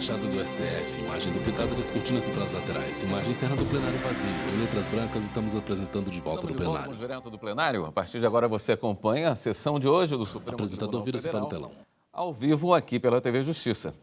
fachada do STF, imagem duplicada das cortinas e pelas laterais, imagem interna do plenário vazio. Em letras brancas, estamos apresentando de volta no plenário. Direto do plenário. A partir de agora você acompanha a sessão de hoje do Supremo Tribunal Federal. Apresentador, vira-se para o telão. Ao vivo aqui pela TV Justiça.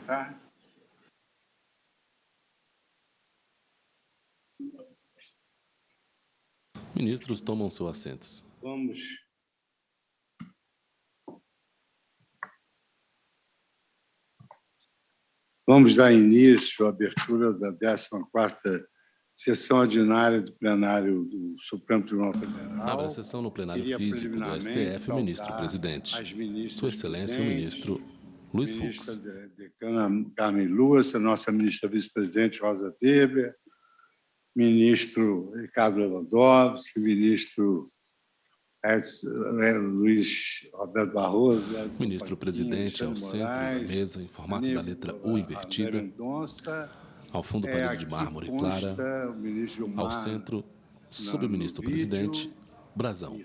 Tá? Ministros tomam seus assentos. Vamos dar início à abertura da 14ª sessão ordinária do plenário do Supremo Tribunal Federal. Abre a sessão no plenário físico do STF, o ministro-presidente. Sua Excelência, o ministro Luiz Fux. Ministra Decana Carmen Lúcia, nossa ministra vice-presidente Rosa Weber, ministro Ricardo Lewandowski, ministro Luiz Roberto Barroso, Ministro-presidente ao centro da mesa, em formato da letra U invertida, ao fundo parede de mármore clara, ao centro, sob o ministro-presidente, brasão.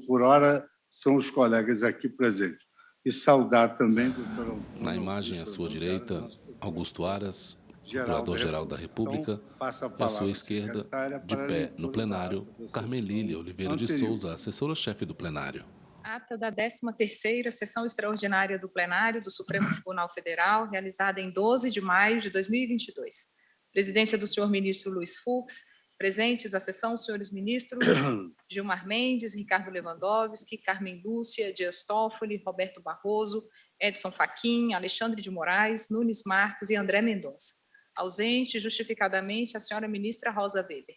Por hora, são os colegas aqui presentes. E saudar também o doutor Antônio. Na imagem à sua direita, Augusto Aras, Procurador-Geral da República, e à sua esquerda, de pé no plenário, Carmen Lília Oliveira de Souza, assessora-chefe do plenário. Ata da 13ª Sessão Extraordinária do Plenário do Supremo Tribunal Federal, realizada em 12 de maio de 2022. Presidência do senhor ministro Luiz Fux. Presentes à sessão, os senhores ministros Gilmar Mendes, Ricardo Lewandowski, Carmen Lúcia, Dias Toffoli, Roberto Barroso, Edson Fachin, Alexandre de Moraes, Nunes Marques e André Mendonça. Ausente, justificadamente, a senhora ministra Rosa Weber.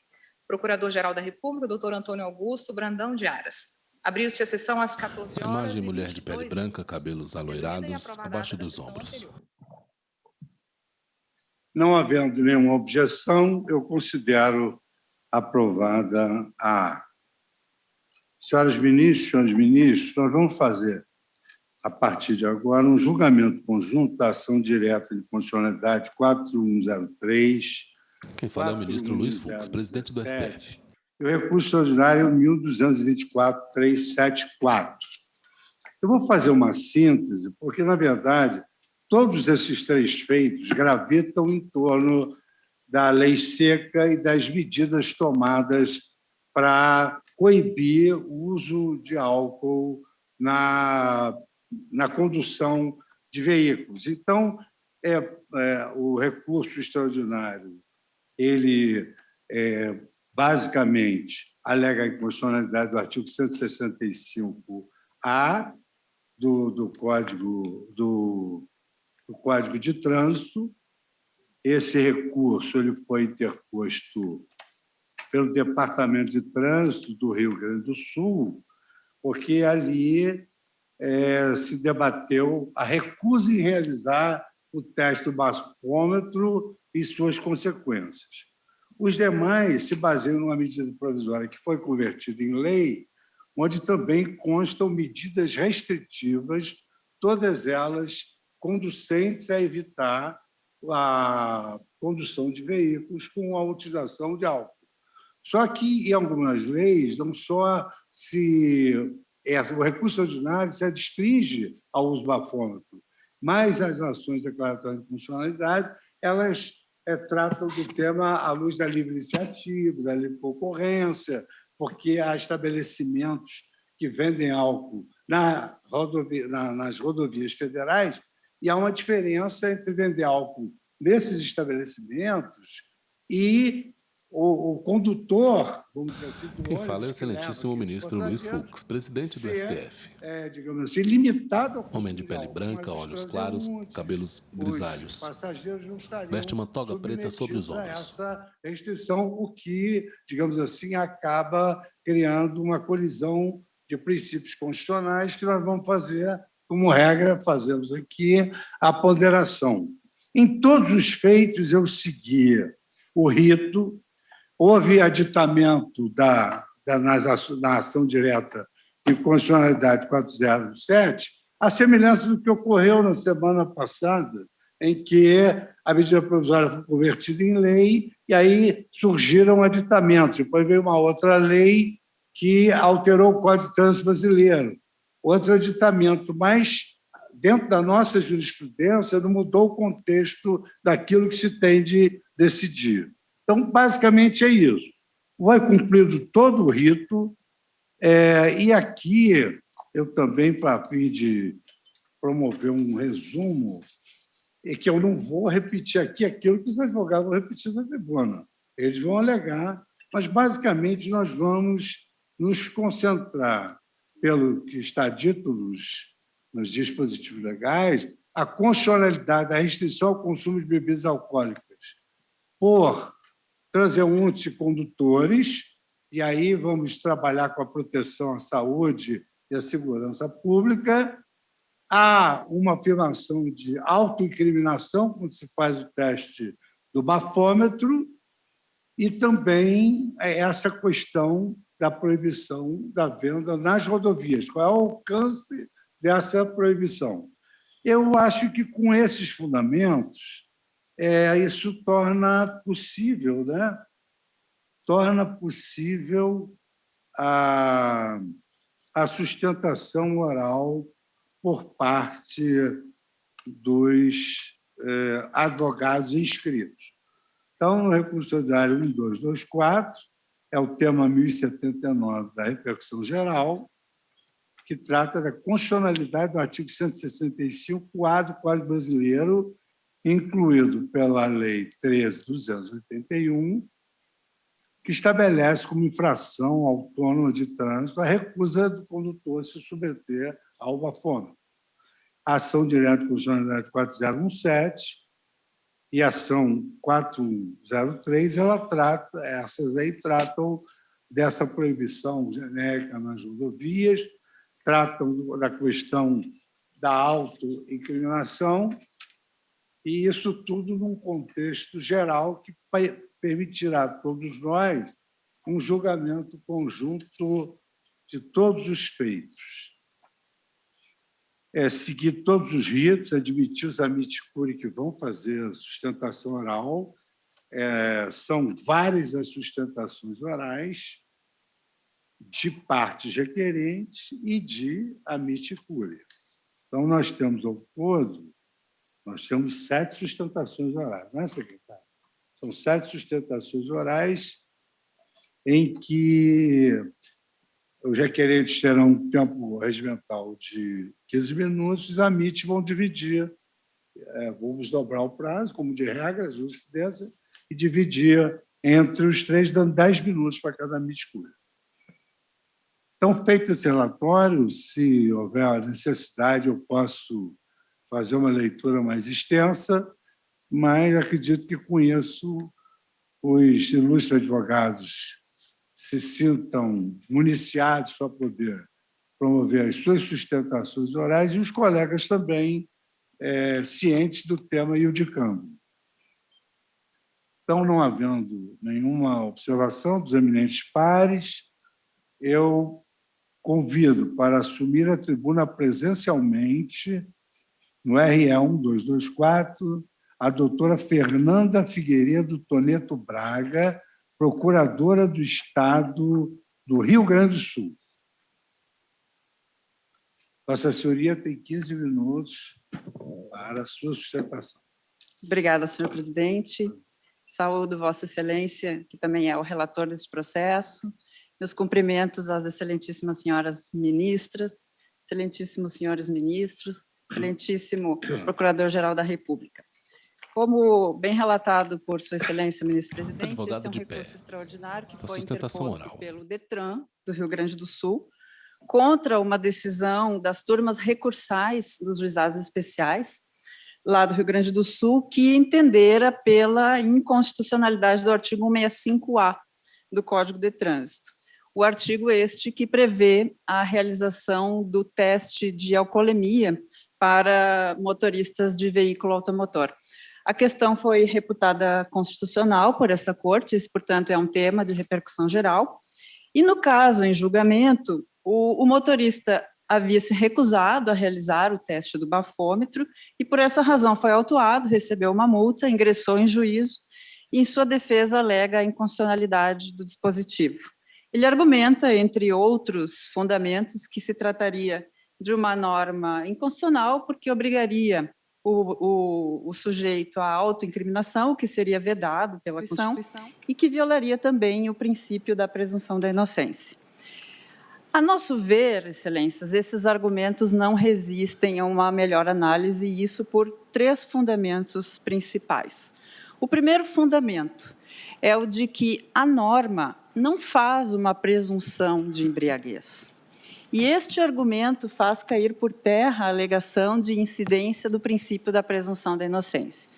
Procurador-Geral da República, doutor Antônio Augusto Brandão de Aras. Abriu-se a sessão às 14 horas. A imagem mulher de pele branca, cabelos aloirados, abaixo dos ombros. Não havendo nenhuma objeção, eu considero aprovada a... Senhoras ministras, senhores ministros, nós vamos fazer, a partir de agora, um julgamento conjunto da ação direta de constitucionalidade 4103. Quem fala é o ministro Luiz Fux, presidente do STF. E o recurso extraordinário 1224.374. Eu vou fazer uma síntese, porque, na verdade, todos esses três feitos gravitam em torno da lei seca e das medidas tomadas para coibir o uso de álcool na condução de veículos. Então, o recurso extraordinário, ele basicamente alega a inconstitucionalidade do artigo 165-A do Código de Trânsito. Esse recurso ele foi interposto pelo Departamento de Trânsito do Rio Grande do Sul, porque ali se debateu a recusa em realizar o teste do bafômetro e suas consequências. Os demais se baseiam numa medida provisória que foi convertida em lei, onde também constam medidas restritivas, todas elas conducentes a evitar a condução de veículos com a utilização de álcool. Só que, em algumas leis, não só o recurso ordinário se adstringe ao uso do bafômetro, mas as ações declaratórias de inconstitucionalidade, elas tratam do tema à luz da livre iniciativa, da livre concorrência, porque há estabelecimentos que vendem álcool nas rodovias federais, e há uma diferença entre vender álcool nesses estabelecimentos e o condutor, vamos dizer assim, do Quem fala é o excelentíssimo ministro Luiz Fux, presidente do STF. Digamos assim, limitado ao Homem de pele branca, olhos claros, cabelos grisalhos. Veste uma toga preta sobre os ombros. Essa restrição, o que, digamos assim, acaba criando uma colisão de princípios constitucionais que nós vamos fazer, como regra, fazemos aqui a ponderação. Em todos os feitos, eu segui o rito, houve aditamento na ação direta de constitucionalidade 407, a semelhança do que ocorreu na semana passada, em que a medida provisória foi convertida em lei e aí surgiram aditamentos. Depois veio uma outra lei que alterou o Código de Trânsito Brasileiro, outro aditamento, mas dentro da nossa jurisprudência não mudou o contexto daquilo que se tem de decidir. Então, basicamente, é isso. Foi cumprido todo o rito, e aqui eu também, para fim de promover um resumo, é que eu não vou repetir aqui aquilo que os advogados vão repetir na tribuna. Eles vão alegar, mas, basicamente, nós vamos nos concentrar, pelo que está dito nos dispositivos legais, a constitucionalidade da restrição ao consumo de bebidas alcoólicas por transeuntes e condutores, e aí vamos trabalhar com a proteção à saúde e à segurança pública. Há uma afirmação de autoincriminação, quando se faz o teste do bafômetro, e também essa questão da proibição da venda nas rodovias. Qual é o alcance dessa proibição? Eu acho que, com esses fundamentos, isso torna possível, né? Torna possível a sustentação oral por parte dos advogados inscritos. Então, no recurso ordinário 1224, é o tema 1079 da repercussão geral, que trata da constitucionalidade do artigo 165-A do Código Brasileiro, incluído pela Lei 13.281, que estabelece como infração autônoma de trânsito a recusa do condutor se submeter ao bafômetro. A ação direta de constitucionalidade 4017 e a ação 403, essas aí tratam dessa proibição genérica nas rodovias, tratam da questão da autoincriminação, e isso tudo num contexto geral que permitirá a todos nós um julgamento conjunto de todos os feitos. Seguir todos os ritos, admitir os amici curiae que vão fazer a sustentação oral. São várias as sustentações orais de partes requerentes e de amici curiae. Então, nós temos, ao todo, 7 sustentações orais, não é, secretário? São 7 sustentações orais em que os requerentes terão um tempo regimental de 15 minutos, os amici vão dividir, vamos dobrar o prazo, como de regra, jurisprudência, e dividir entre os 3, dando 10 minutos para cada amici curiae. Então, feito esse relatório, se houver necessidade, eu posso fazer uma leitura mais extensa, mas acredito que, com isso, os ilustres advogados se sintam municiados para poder promover as suas sustentações orais e os colegas também cientes do tema iudicando. Então, não havendo nenhuma observação dos eminentes pares, eu convido para assumir a tribuna presencialmente, no RE 1224, a doutora Fernanda Figueiredo Toneto Braga, procuradora do Estado do Rio Grande do Sul. Vossa Senhoria tem 15 minutos para a sua sustentação. Obrigada, senhor presidente. Saúdo Vossa Excelência, que também é o relator desse processo. Meus cumprimentos às excelentíssimas senhoras ministras, excelentíssimos senhores ministros, excelentíssimo Procurador-Geral da República. Como bem relatado por Sua Excelência, ministro-presidente, esse é um recurso extraordinário que foi interposto pelo DETRAN, do Rio Grande do Sul, contra uma decisão das turmas recursais dos juizados especiais, lá do Rio Grande do Sul, que entendera pela inconstitucionalidade do artigo 165-A do Código de Trânsito. O artigo este que prevê a realização do teste de alcoolemia para motoristas de veículo automotor. A questão foi reputada constitucional por esta Corte, esse, portanto, é um tema de repercussão geral. E, no caso, em julgamento, o motorista havia se recusado a realizar o teste do bafômetro e, por essa razão, foi autuado, recebeu uma multa, ingressou em juízo e, em sua defesa, alega a inconstitucionalidade do dispositivo. Ele argumenta, entre outros fundamentos, que se trataria de uma norma inconstitucional porque obrigaria o sujeito à autoincriminação, o que seria vedado pela Constituição, e que violaria também o princípio da presunção da inocência. A nosso ver, excelências, esses argumentos não resistem a uma melhor análise, e isso por 3 fundamentos principais. O primeiro fundamento é o de que a norma não faz uma presunção de embriaguez. E este argumento faz cair por terra a alegação de incidência do princípio da presunção da inocência.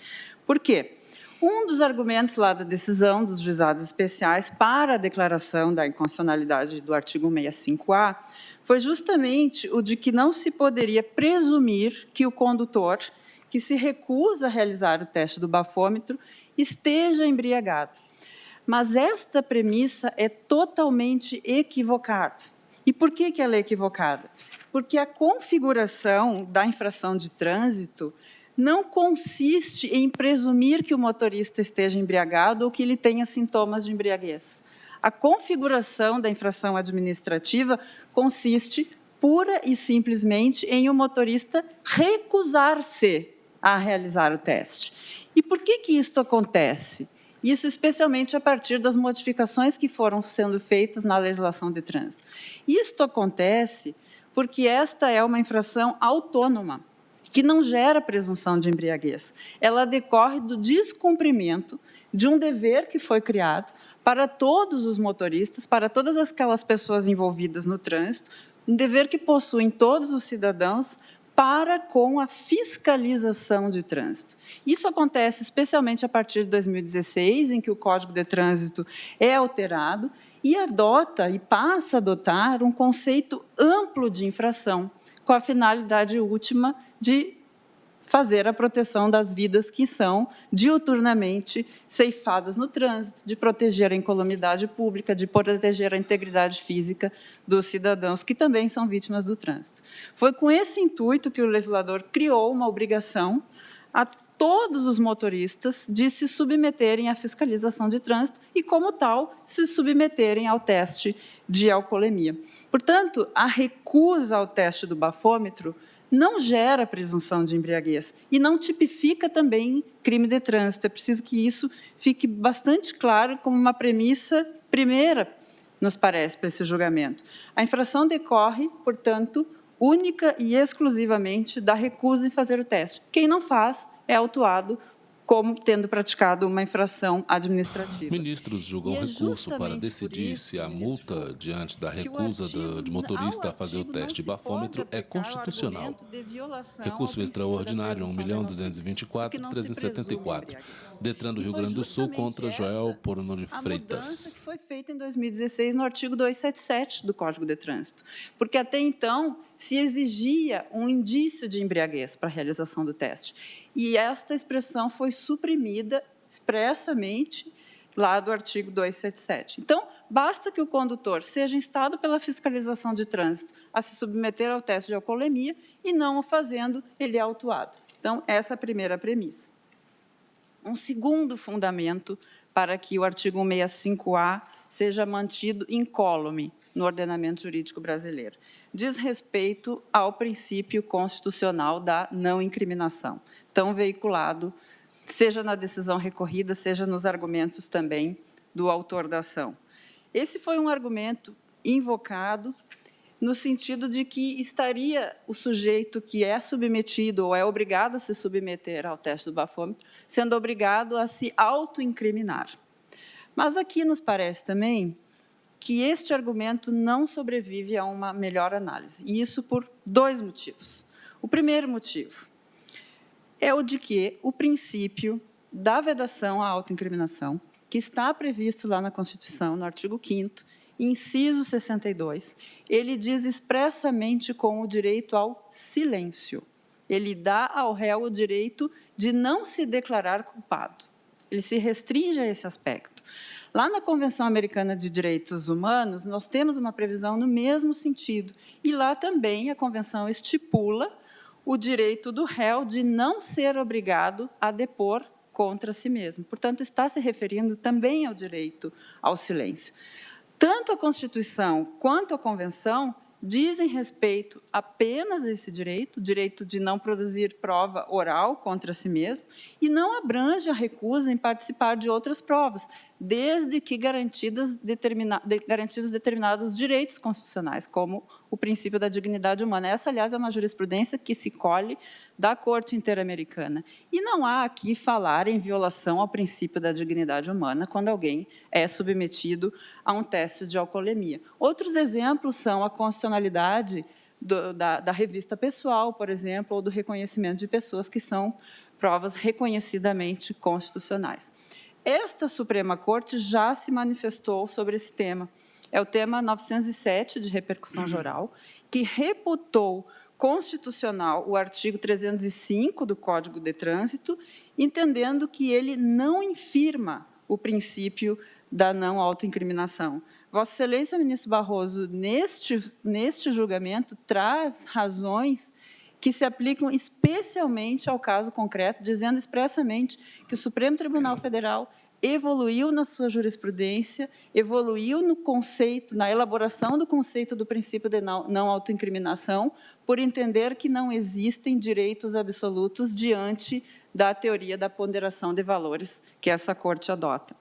Por quê? Um dos argumentos lá da decisão dos juizados especiais para a declaração da inconstitucionalidade do artigo 165-A foi justamente o de que não se poderia presumir que o condutor que se recusa a realizar o teste do bafômetro esteja embriagado. Mas esta premissa é totalmente equivocada. E por que ela é equivocada? Porque a configuração da infração de trânsito não consiste em presumir que o motorista esteja embriagado ou que ele tenha sintomas de embriaguez. A configuração da infração administrativa consiste pura e simplesmente em o motorista recusar-se a realizar o teste. E por que isto acontece? Isso especialmente a partir das modificações que foram sendo feitas na legislação de trânsito. Isto acontece porque esta é uma infração autônoma, que não gera presunção de embriaguez. Ela decorre do descumprimento de um dever que foi criado para todos os motoristas, para todas aquelas pessoas envolvidas no trânsito, um dever que possuem todos os cidadãos para com a fiscalização de trânsito. Isso acontece especialmente a partir de 2016, em que o Código de Trânsito é alterado e adota e passa a adotar um conceito amplo de infração, com a finalidade última de fazer a proteção das vidas que são diuturnamente ceifadas no trânsito, de proteger a incolumidade pública, de proteger a integridade física dos cidadãos, que também são vítimas do trânsito. Foi com esse intuito que o legislador criou uma obrigação a todos os motoristas de se submeterem à fiscalização de trânsito e, como tal, se submeterem ao teste de alcoolemia. Portanto, a recusa ao teste do bafômetro não gera presunção de embriaguez e não tipifica também crime de trânsito. É preciso que isso fique bastante claro como uma premissa primeira, nos parece, para esse julgamento. A infração decorre, portanto, única e exclusivamente da recusa em fazer o teste. Quem não faz é autuado como tendo praticado uma infração administrativa. Ministros julgam recurso para decidir se a multa diante da recusa de motorista a fazer o teste de bafômetro é constitucional. Recurso extraordinário 1.224.374. Detran do Rio Grande do Sul contra Joel Porno de Freitas. Que foi feita em 2016 no artigo 277 do Código de Trânsito, porque até então se exigia um indício de embriaguez para a realização do teste. E esta expressão foi suprimida expressamente lá do artigo 277. Então, basta que o condutor seja instado pela fiscalização de trânsito a se submeter ao teste de alcoolemia e, não o fazendo, ele é autuado. Então, essa é a primeira premissa. Um segundo fundamento para que o artigo 165-A seja mantido incólume no ordenamento jurídico brasileiro diz respeito ao princípio constitucional da não incriminação, tão veiculado, seja na decisão recorrida, seja nos argumentos também do autor da ação. Esse foi um argumento invocado no sentido de que estaria o sujeito que é submetido ou é obrigado a se submeter ao teste do bafômetro, sendo obrigado a se autoincriminar. Mas aqui nos parece também que este argumento não sobrevive a uma melhor análise, e isso por 2 motivos. O primeiro motivo é o de que o princípio da vedação à autoincriminação, que está previsto lá na Constituição, no artigo 5º, inciso 62, ele diz expressamente com o direito ao silêncio. Ele dá ao réu o direito de não se declarar culpado. Ele se restringe a esse aspecto. Lá na Convenção Americana de Direitos Humanos, nós temos uma previsão no mesmo sentido. E lá também a Convenção estipula o direito do réu de não ser obrigado a depor contra si mesmo. Portanto, está se referindo também ao direito ao silêncio. Tanto a Constituição quanto a Convenção dizem respeito apenas a esse direito, o direito de não produzir prova oral contra si mesmo, e não abrange a recusa em participar de outras provas, desde que garantidos determinados direitos constitucionais, como o princípio da dignidade humana. Essa, aliás, é uma jurisprudência que se colhe da Corte Interamericana. E não há aqui falar em violação ao princípio da dignidade humana quando alguém é submetido a um teste de alcoolemia. Outros exemplos são a constitucionalidade da revista pessoal, por exemplo, ou do reconhecimento de pessoas que são provas reconhecidamente constitucionais. Esta Suprema Corte já se manifestou sobre esse tema. É o tema 907, de repercussão geral, que reputou constitucional o artigo 305 do Código de Trânsito, entendendo que ele não infirma o princípio da não autoincriminação. Vossa Excelência, ministro Barroso, neste julgamento, traz razões que se aplicam especialmente ao caso concreto, dizendo expressamente que o Supremo Tribunal Federal evoluiu na sua jurisprudência, evoluiu no conceito, na elaboração do conceito do princípio de não autoincriminação, por entender que não existem direitos absolutos diante da teoria da ponderação de valores que essa Corte adota.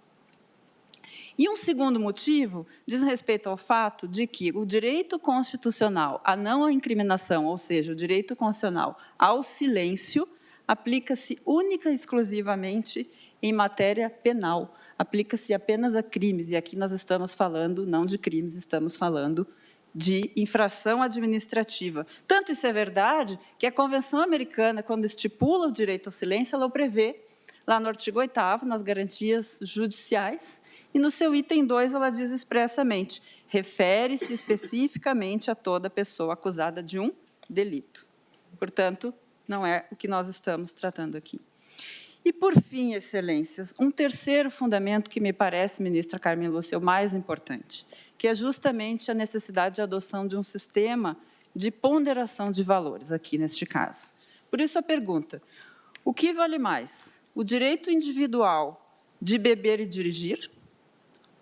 E um segundo motivo diz respeito ao fato de que o direito constitucional à não incriminação, ou seja, o direito constitucional ao silêncio, aplica-se única e exclusivamente em matéria penal, aplica-se apenas a crimes, e aqui nós estamos falando não de crimes, estamos falando de infração administrativa. Tanto isso é verdade que a Convenção Americana, quando estipula o direito ao silêncio, ela o prevê lá no artigo 8º, nas garantias judiciais, e no seu item 2 ela diz expressamente, refere-se especificamente a toda pessoa acusada de um delito. Portanto, não é o que nós estamos tratando aqui. E, por fim, excelências, um terceiro fundamento que me parece, ministra Carmen Lúcia, o mais importante, que é justamente a necessidade de adoção de um sistema de ponderação de valores, aqui neste caso. Por isso, a pergunta, o que vale mais? O direito individual de beber e dirigir?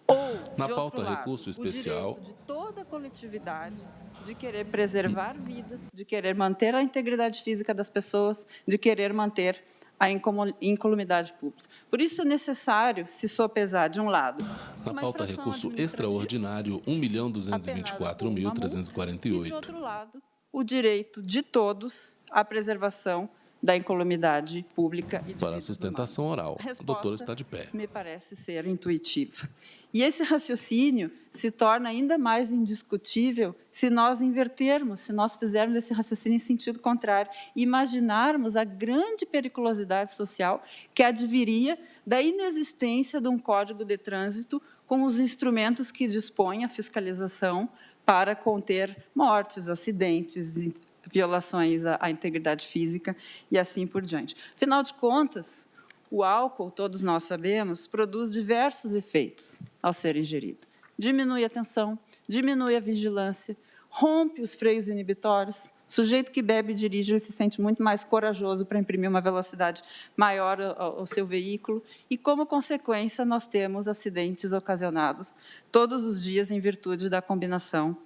Ou, na de pauta, outro lado, recurso especial, o direito de toda a coletividade de querer preservar vidas, de querer manter a integridade física das pessoas, de querer manter a incolumidade pública. Por isso é necessário se sopesar, de um lado, na pauta, recurso extraordinário, 1.224.348. E, de outro lado, o direito de todos à preservação da incolumidade pública e de para a sustentação oral. A doutora está de pé. Me parece ser intuitiva. E esse raciocínio se torna ainda mais indiscutível se nós invertermos, se nós fizermos esse raciocínio em sentido contrário, e imaginarmos a grande periculosidade social que adviria da inexistência de um Código de Trânsito com os instrumentos que dispõe a fiscalização para conter mortes, acidentes, violações à integridade física e assim por diante. Afinal de contas, o álcool, todos nós sabemos, produz diversos efeitos ao ser ingerido. Diminui a tensão, diminui a vigilância, rompe os freios inibitórios. O sujeito que bebe e dirige, ele se sente muito mais corajoso para imprimir uma velocidade maior ao seu veículo e, como consequência, nós temos acidentes ocasionados todos os dias em virtude da combinação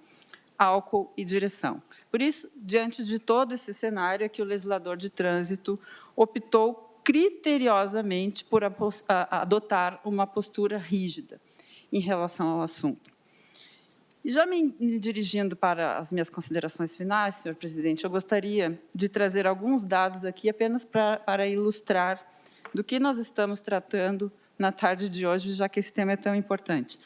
álcool e direção. Por isso, diante de todo esse cenário, é que o legislador de trânsito optou criteriosamente por adotar uma postura rígida em relação ao assunto. E já me dirigindo para as minhas considerações finais, senhor presidente, eu gostaria de trazer alguns dados aqui apenas para ilustrar do que nós estamos tratando na tarde de hoje, já que esse tema é tão importante.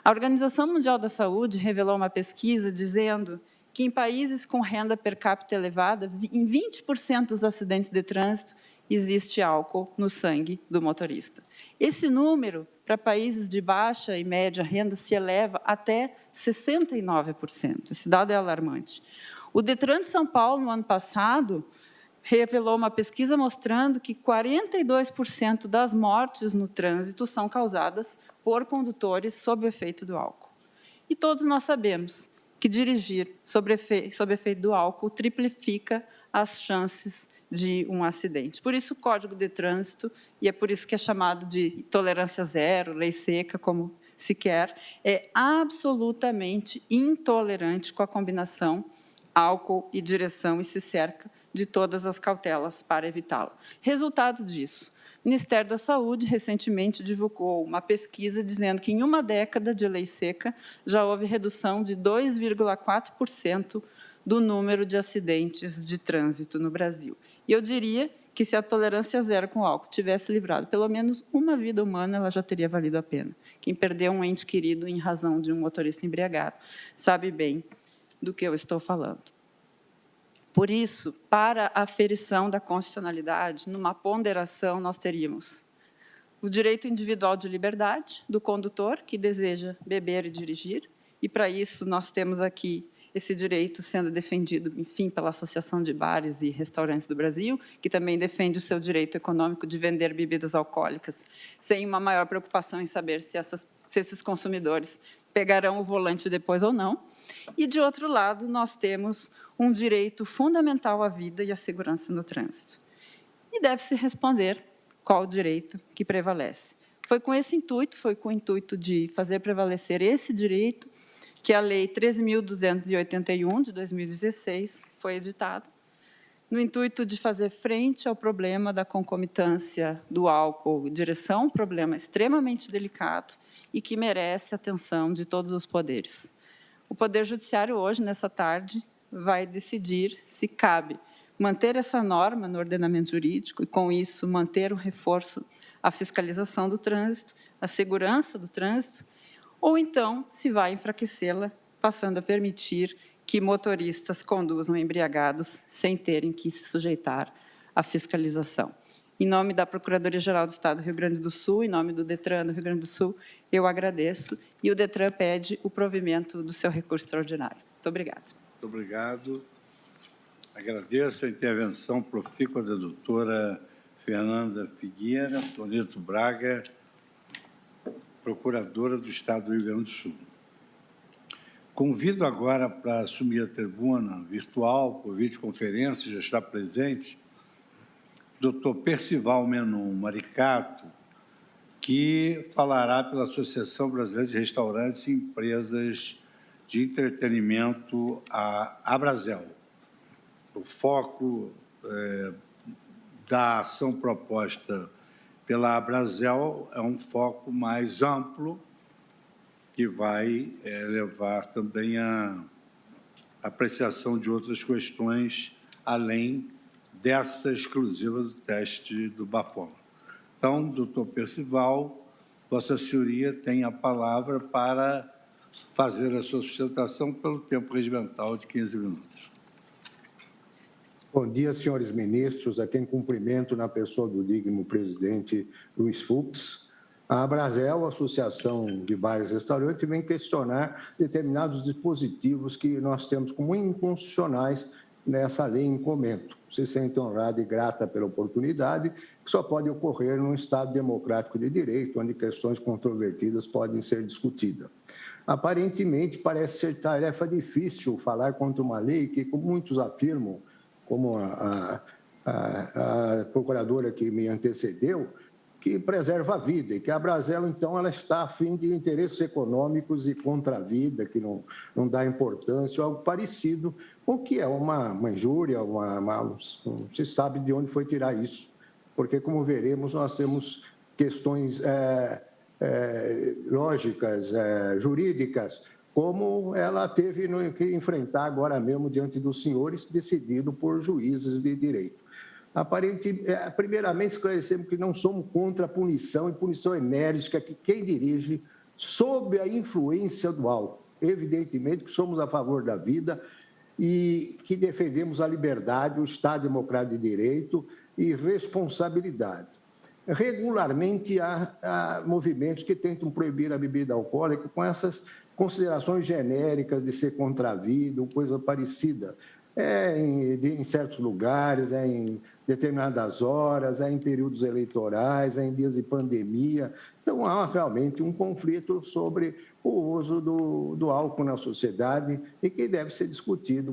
A Organização Mundial da Saúde revelou uma pesquisa dizendo que em países com renda per capita elevada, em 20% dos acidentes de trânsito, existe álcool no sangue do motorista. Esse número, para países de baixa e média renda, se eleva até 69%. Esse dado é alarmante. O Detran de São Paulo, no ano passado, revelou uma pesquisa mostrando que 42% das mortes no trânsito são causadas por condutores sob o efeito do álcool. E todos nós sabemos que dirigir sob efeito do álcool triplifica as chances de um acidente. Por isso, o Código de Trânsito, e é por isso que é chamado de tolerância zero, lei seca, como se quer, é absolutamente intolerante com a combinação álcool e direção e se cerca de todas as cautelas para evitá-lo. Resultado disso, o Ministério da Saúde recentemente divulgou uma pesquisa dizendo que em uma década de lei seca já houve redução de 2,4% do número de acidentes de trânsito no Brasil. E eu diria que se a tolerância zero com álcool tivesse livrado pelo menos uma vida humana, ela já teria valido a pena. Quem perdeu um ente querido em razão de um motorista embriagado sabe bem do que eu estou falando. Por isso, para a aferição da constitucionalidade, numa ponderação, nós teríamos o direito individual de liberdade do condutor que deseja beber e dirigir, e, para isso, nós temos aqui esse direito sendo defendido, enfim, pela Associação de Bares e Restaurantes do Brasil, que também defende o seu direito econômico de vender bebidas alcoólicas, sem uma maior preocupação em saber se esses consumidores pegarão o volante depois ou não. E, de outro lado, nós temos um direito fundamental à vida e à segurança no trânsito. E deve-se responder qual o direito que prevalece. Foi com esse intuito, foi com o intuito de fazer prevalecer esse direito que a Lei 13.281, de 2016, foi editada, no intuito de fazer frente ao problema da concomitância do álcool e direção, um problema extremamente delicado e que merece a atenção de todos os poderes. O Poder Judiciário, hoje, nessa tarde, vai decidir se cabe manter essa norma no ordenamento jurídico e, com isso, manter o reforço à fiscalização do trânsito, à segurança do trânsito, ou então se vai enfraquecê-la, passando a permitir que motoristas conduzam embriagados sem terem que se sujeitar à fiscalização. Em nome da Procuradoria-Geral do Estado do Rio Grande do Sul, em nome do DETRAN do Rio Grande do Sul, eu agradeço e o DETRAN pede o provimento do seu recurso extraordinário. Muito obrigada. Muito obrigado. Agradeço a intervenção profícua da doutora Fernanda Figueira Toneto Braga, procuradora do Estado do Rio Grande do Sul. Convido agora para assumir a tribuna virtual, por videoconferência, já está presente, o Dr. Percival Menon Maricato, que falará pela Associação Brasileira de Restaurantes e Empresas de Entretenimento, a Abrazel. O foco da ação proposta pela Abrazel é um foco mais amplo, que vai levar também a apreciação de outras questões, além dessa exclusiva do teste do bafômetro. Então, doutor Percival, Vossa Senhoria tem a palavra para fazer a sua sustentação pelo tempo regimental de 15 minutos. Bom dia, senhores ministros, a quem cumprimento na pessoa do digno presidente Luiz Fux. A Abrazel, Associação de Bares e Restaurantes, vem questionar determinados dispositivos que nós temos como inconstitucionais nessa lei em comento. Se sente honrada e grata pela oportunidade, que só pode ocorrer num Estado democrático de direito, onde questões controvertidas podem ser discutidas. Aparentemente, parece ser tarefa difícil falar contra uma lei que, como muitos afirmam, como a procuradora que me antecedeu, que preserva a vida, e que a Abrazel, então, ela está a fim de interesses econômicos e contra a vida, que não dá importância, ou algo parecido, o que é uma injúria, não se sabe de onde foi tirar isso, porque, como veremos, nós temos questões lógicas, jurídicas, como ela teve que enfrentar agora mesmo diante dos senhores, decidido por juízes de direito. Primeiramente, esclarecemos que não somos contra a punição, e punição enérgica, que quem dirige sob a influência do álcool. Evidentemente que somos a favor da vida e que defendemos a liberdade, o Estado Democrático de Direito e responsabilidade. Regularmente há movimentos que tentam proibir a bebida alcoólica com essas considerações genéricas de ser contra a vida ou coisa parecida. em certos lugares, em determinadas horas, em períodos eleitorais, em dias de pandemia. Então, há realmente um conflito sobre o uso do álcool na sociedade e que deve ser discutido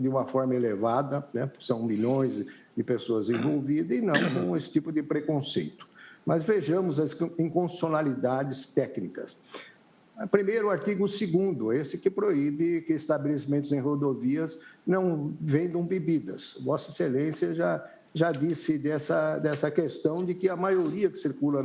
de uma forma elevada, né? São milhões de pessoas envolvidas e não com esse tipo de preconceito. Mas vejamos as inconstitucionalidades técnicas. Primeiro, o artigo 2º, esse que proíbe que estabelecimentos em rodovias não vendam bebidas. Vossa Excelência já disse dessa questão de que a maioria que circula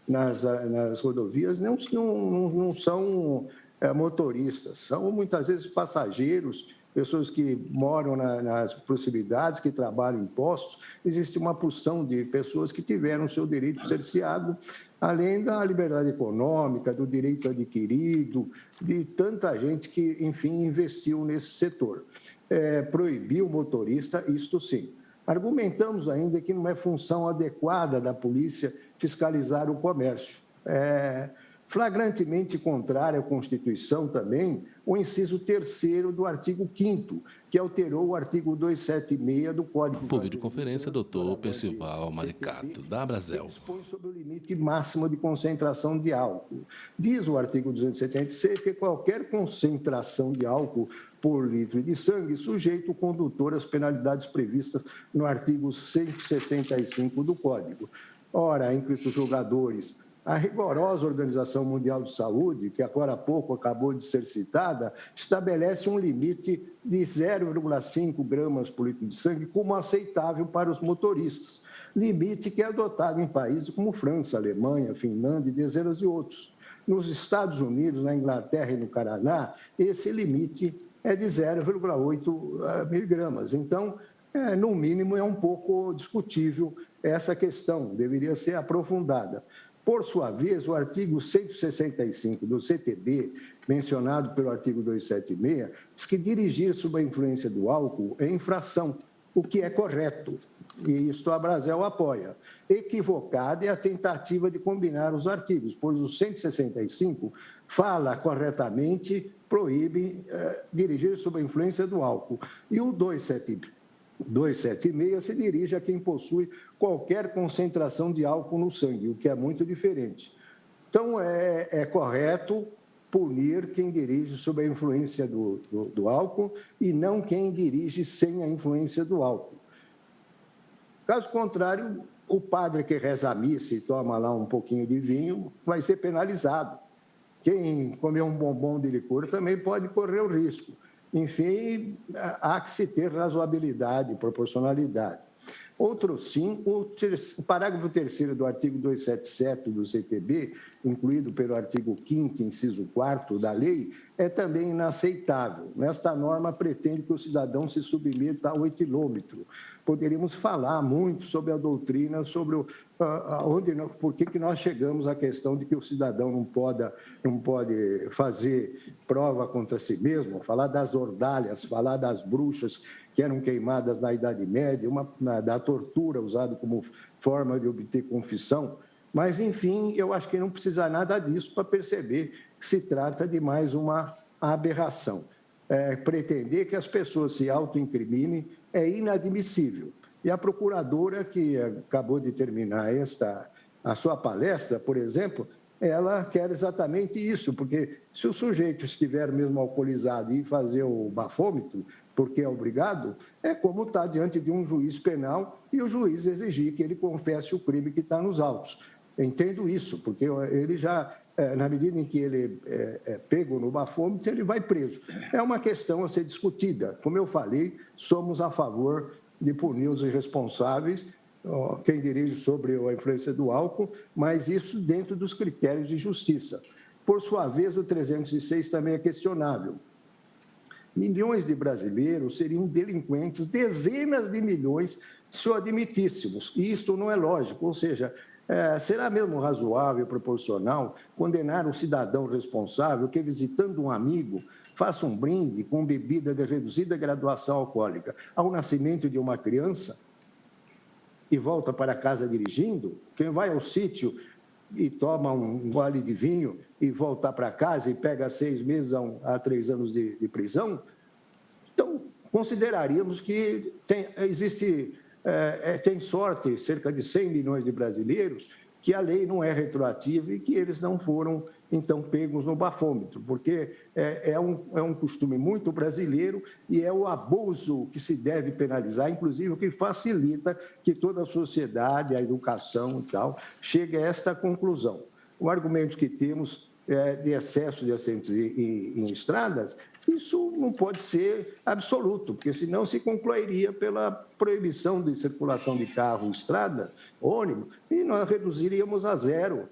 nas rodovias não são motoristas, são muitas vezes passageiros, pessoas que moram nas proximidades, que trabalham em postos. Existe uma porção de pessoas que tiveram seu direito cerceado, além da liberdade econômica, do direito adquirido, de tanta gente que, enfim, investiu nesse setor. Proibir o motorista, isto sim. Argumentamos ainda que não é função adequada da polícia fiscalizar o comércio. Flagrantemente contrário à Constituição também, o inciso 3º do artigo 5º, que alterou o artigo 276 do Código... Por videoconferência, doutor Percival Maricato, da Abrazel. Dispõe sobre o limite máximo de concentração de álcool. Diz o artigo 276 que qualquer concentração de álcool por litro de sangue sujeita o condutor às penalidades previstas no artigo 165 do Código. Ora, entre os jogadores... A rigorosa Organização Mundial de Saúde, que agora há pouco acabou de ser citada, estabelece um limite de 0,5 gramas por litro de sangue como aceitável para os motoristas. Limite que é adotado em países como França, Alemanha, Finlândia e dezenas de outros. Nos Estados Unidos, na Inglaterra e no Canadá, esse limite é de 0,8 miligramas. Então, no mínimo, é um pouco discutível essa questão, deveria ser aprofundada. Por sua vez, o artigo 165 do CTB, mencionado pelo artigo 276, diz que dirigir sob a influência do álcool é infração, o que é correto, e isto a Abrazel apoia. Equivocada é a tentativa de combinar os artigos, pois o 165 fala corretamente, proíbe dirigir sob a influência do álcool, e o 276 se dirige a quem possui qualquer concentração de álcool no sangue, o que é muito diferente. Então, é correto punir quem dirige sob a influência do álcool e não quem dirige sem a influência do álcool. Caso contrário, o padre que reza a missa e toma lá um pouquinho de vinho vai ser penalizado. Quem comer um bombom de licor também pode correr o risco. Enfim, há que se ter razoabilidade, proporcionalidade. Outro sim, o parágrafo 3º do artigo 277 do CTB, incluído pelo artigo 5º, inciso 4º da lei, é também inaceitável. Nesta norma, pretende que o cidadão se submeta ao etilômetro. Poderíamos falar muito sobre a doutrina, sobre por que nós chegamos à questão de que o cidadão não pode fazer prova contra si mesmo, falar das ordalhas, falar das bruxas que eram queimadas na Idade Média, da tortura usada como forma de obter confissão. Mas, enfim, eu acho que não precisa nada disso para perceber que se trata de mais uma aberração. Pretender que as pessoas se autoincriminem é inadmissível. E a procuradora, que acabou de terminar a sua palestra, por exemplo, ela quer exatamente isso, porque se o sujeito estiver mesmo alcoolizado e fazer o bafômetro, porque é obrigado, é como estar diante de um juiz penal e o juiz exigir que ele confesse o crime que está nos autos. Entendo isso, porque ele já, na medida em que ele é pego no bafômetro, ele vai preso. É uma questão a ser discutida. Como eu falei, somos a favor de punir os irresponsáveis, quem dirige sobre a influência do álcool, mas isso dentro dos critérios de justiça. Por sua vez, o 306 também é questionável. Milhões de brasileiros seriam delinquentes, dezenas de milhões, se o admitíssemos. E isto não é lógico, ou seja, será mesmo razoável e proporcional condenar um cidadão responsável que, visitando um amigo, faça um brinde com bebida de reduzida graduação alcoólica ao nascimento de uma criança e volta para casa dirigindo? Quem vai ao sítio e toma um gole de vinho e volta para casa e pega 6 meses a 3 anos de prisão? Então, consideraríamos que tem sorte cerca de 100 milhões de brasileiros que a lei não é retroativa e que eles não foram, então, pegos no bafômetro, porque é um costume muito brasileiro e é o abuso que se deve penalizar, inclusive o que facilita que toda a sociedade, a educação e tal, chegue a esta conclusão. O argumento que temos de excesso de acidentes em estradas, isso não pode ser absoluto, porque senão se concluiria pela proibição de circulação de carro, estrada, ônibus, e nós reduziríamos a zero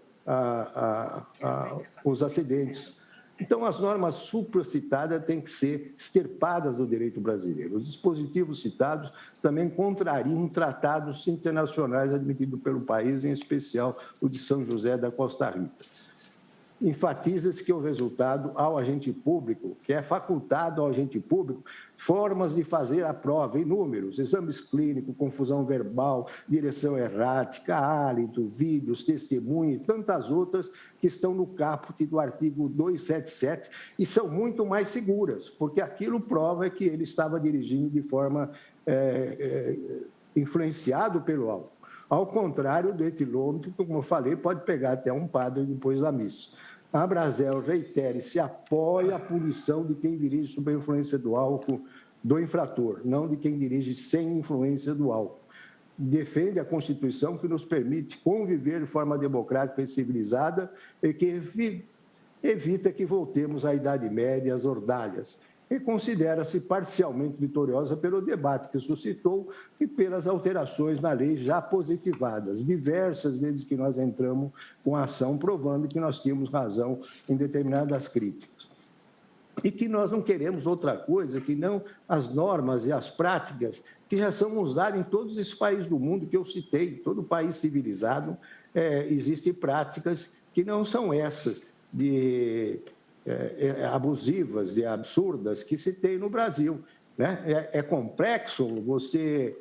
os acidentes. Então, as normas supracitadas têm que ser extirpadas do direito brasileiro. Os dispositivos citados também contrariam tratados internacionais admitidos pelo país, em especial o de São José da Costa Rica. Enfatiza-se que o resultado ao agente público, que é facultado ao agente público, formas de fazer a prova, inúmeros, exames clínicos, confusão verbal, direção errática, hálito, vídeos, testemunho e tantas outras que estão no caput do artigo 277 e são muito mais seguras, porque aquilo prova que ele estava dirigindo de forma influenciado pelo álcool. Ao contrário do etilômetro, como eu falei, pode pegar até um padre depois da missa. A Abrazel reitera e se apoia a punição de quem dirige sob a influência do álcool do infrator, não de quem dirige sem influência do álcool. Defende a Constituição que nos permite conviver de forma democrática e civilizada e que evita que voltemos à Idade Média, às ordalhas. E considera-se parcialmente vitoriosa pelo debate que suscitou e pelas alterações na lei já positivadas, diversas desde que nós entramos com a ação, provando que nós tínhamos razão em determinadas críticas. E que nós não queremos outra coisa que não as normas e as práticas que já são usadas em todos esses países do mundo que eu citei, todo país civilizado, existem práticas que não são essas abusivas e absurdas que se tem no Brasil. Né? É complexo você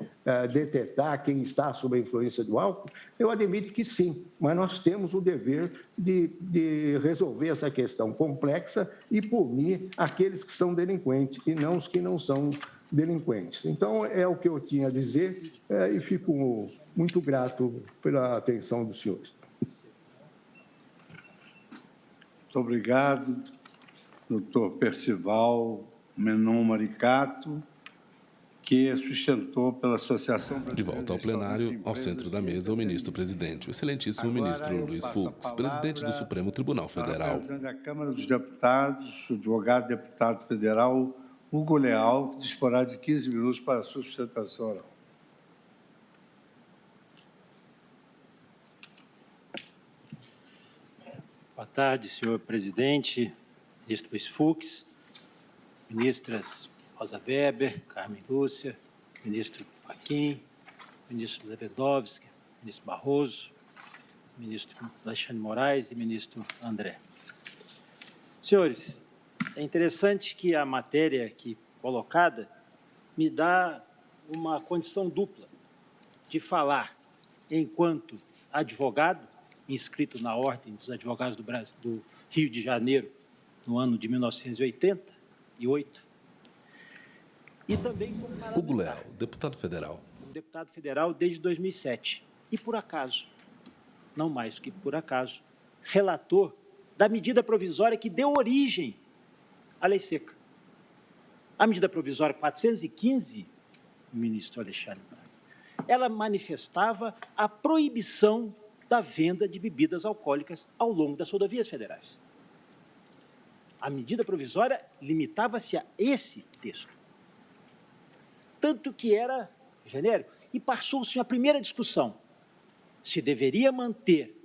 detectar quem está sob a influência do álcool? Eu admito que sim, mas nós temos o dever de resolver essa questão complexa e punir aqueles que são delinquentes e não os que não são delinquentes. Então, é o que eu tinha a dizer e fico muito grato pela atenção dos senhores. Muito obrigado, doutor Percival Menon Maricato, que sustentou pela Associação Brasileira de volta ao plenário, ao centro da mesa, o ministro-presidente, o excelentíssimo ministro Luiz Fux, presidente do Supremo Tribunal Federal. Presidente da Câmara dos Deputados, o advogado deputado federal Hugo Leal, que disporá de 15 minutos para a sua sustentação oral. Boa tarde, senhor presidente, ministro Luiz Fux, ministras Rosa Weber, Carmen Lúcia, ministro Fachin, ministro Lewandowski, ministro Barroso, ministro Alexandre Moraes e ministro André. Senhores, é interessante que a matéria aqui colocada me dá uma condição dupla de falar enquanto advogado, inscrito na Ordem dos Advogados do Brasil, do Rio de Janeiro, no ano de 1988, e também como Hugo Leal, deputado federal. Deputado federal desde 2007. E, por acaso, não mais do que por acaso, relator da medida provisória que deu origem à lei seca. A medida provisória 415, ministro Alexandre Moraes, ela manifestava a proibição da venda de bebidas alcoólicas ao longo das rodovias federais. A medida provisória limitava-se a esse texto. Tanto que era genérico. E passou-se a primeira discussão. Se deveria manter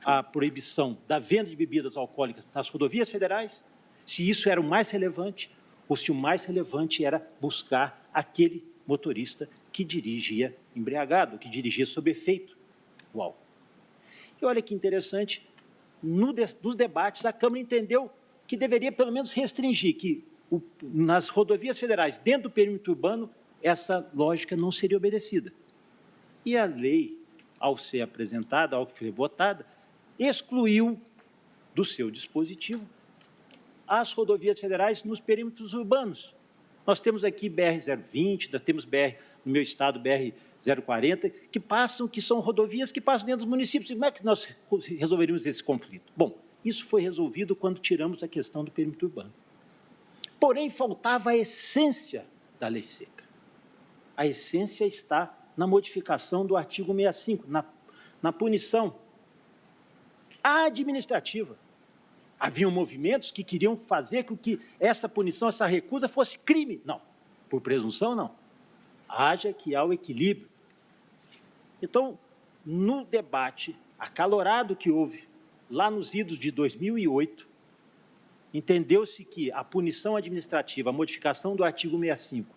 a proibição da venda de bebidas alcoólicas nas rodovias federais, se isso era o mais relevante, ou se o mais relevante era buscar aquele motorista que dirigia embriagado, que dirigia sob efeito do álcool. E olha que interessante, nos debates a Câmara entendeu que deveria pelo menos restringir, que nas rodovias federais, dentro do perímetro urbano, essa lógica não seria obedecida. E a lei, ao ser apresentada, ao que foi votada, excluiu do seu dispositivo as rodovias federais nos perímetros urbanos. Nós temos aqui BR-020, nós temos BR, no meu estado, BR-040, que são rodovias que passam dentro dos municípios. Como é que nós resolveríamos esse conflito? Bom, isso foi resolvido quando tiramos a questão do perímetro urbano. Porém, faltava a essência da lei seca. A essência está na modificação do artigo 65, na punição administrativa. Haviam movimentos que queriam fazer com que essa punição, essa recusa fosse crime. Não, por presunção, não. Haja que há o equilíbrio. Então, no debate acalorado que houve lá nos idos de 2008, entendeu-se que a punição administrativa, a modificação do artigo 65,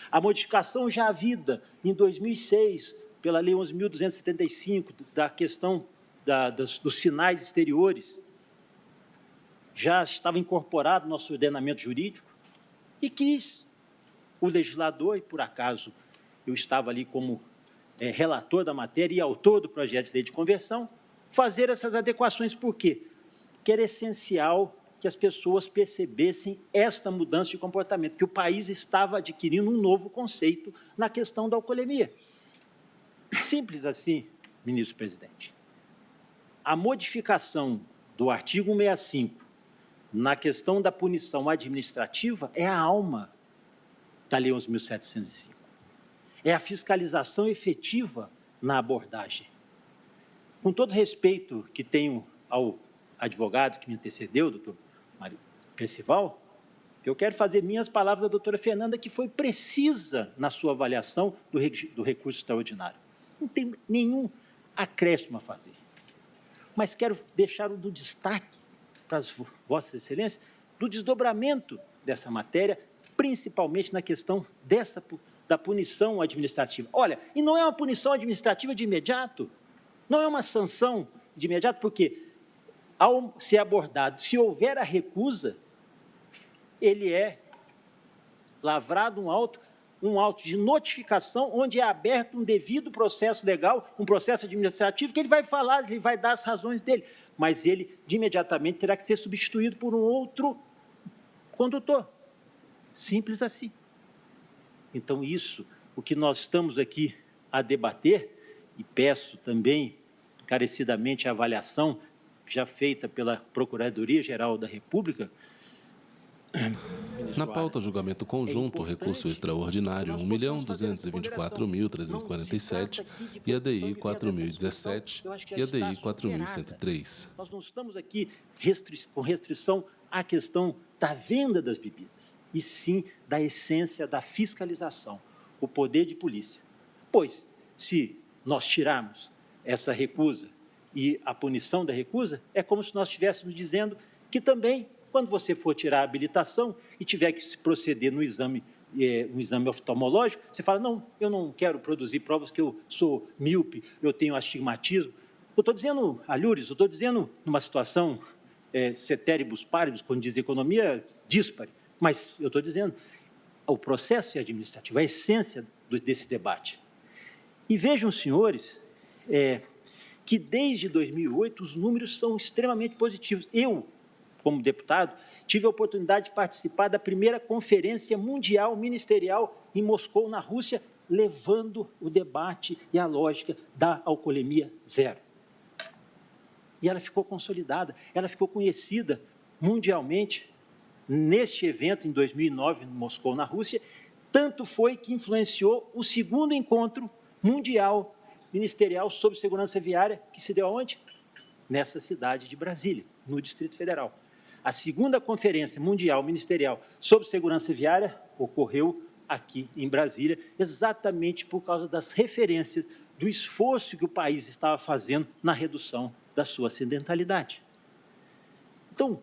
a modificação já havida em 2006 pela Lei 11.275, da questão dos sinais exteriores, já estava incorporado no nosso ordenamento jurídico, e quis o legislador, e por acaso eu estava ali como relator da matéria e autor do projeto de lei de conversão, fazer essas adequações. Por quê? Porque era essencial que as pessoas percebessem esta mudança de comportamento, que o país estava adquirindo um novo conceito na questão da alcoolemia. Simples assim, ministro-presidente. A modificação do artigo 65 na questão da punição administrativa é a alma da Lei 11.705. É a fiscalização efetiva na abordagem. Com todo respeito que tenho ao advogado que me antecedeu, doutor Mário Percival, eu quero fazer minhas palavras da doutora Fernanda, que foi precisa na sua avaliação do recurso extraordinário. Não tem nenhum acréscimo a fazer. Mas quero deixar o do destaque para as vossas excelências, do desdobramento dessa matéria, principalmente na questão da punição administrativa. Olha, e não é uma punição administrativa de imediato, não é uma sanção de imediato, porque, ao ser abordado, se houver a recusa, ele é lavrado um auto de notificação, onde é aberto um devido processo legal, um processo administrativo, que ele vai falar, ele vai dar as razões dele, mas ele, de imediatamente, terá que ser substituído por um outro condutor. Simples assim. Então, isso, o que nós estamos aqui a debater, e peço também, encarecidamente, a avaliação já feita pela Procuradoria-Geral da República. Na pauta, julgamento conjunto, recurso extraordinário 1.224.347 e ADI 4.017 e ADI 4.103. Nós não estamos aqui com restrição à questão da venda das bebidas, e sim da essência da fiscalização, o poder de polícia. Pois, se nós tirarmos essa recusa e a punição da recusa, é como se nós estivéssemos dizendo que também, quando você for tirar a habilitação e tiver que se proceder no exame, um exame oftalmológico, você fala, não, eu não quero produzir provas que eu sou míope, eu tenho astigmatismo. Eu estou dizendo, alhures, eu estou dizendo numa situação ceteribus paribus, quando diz economia, díspare, mas eu estou dizendo, o processo administrativo, a essência desse debate. E vejam, senhores, que desde 2008 os números são extremamente positivos. Eu, como deputado, tive a oportunidade de participar da primeira conferência mundial ministerial em Moscou, na Rússia, levando o debate e a lógica da alcoolemia zero. E ela ficou consolidada, ela ficou conhecida mundialmente neste evento, em 2009, em Moscou, na Rússia, tanto foi que influenciou o segundo encontro mundial ministerial sobre segurança viária, que se deu aonde? Nessa cidade de Brasília, no Distrito Federal. A segunda conferência mundial ministerial sobre segurança viária ocorreu aqui em Brasília, exatamente por causa das referências do esforço que o país estava fazendo na redução da sua acidentalidade. Então,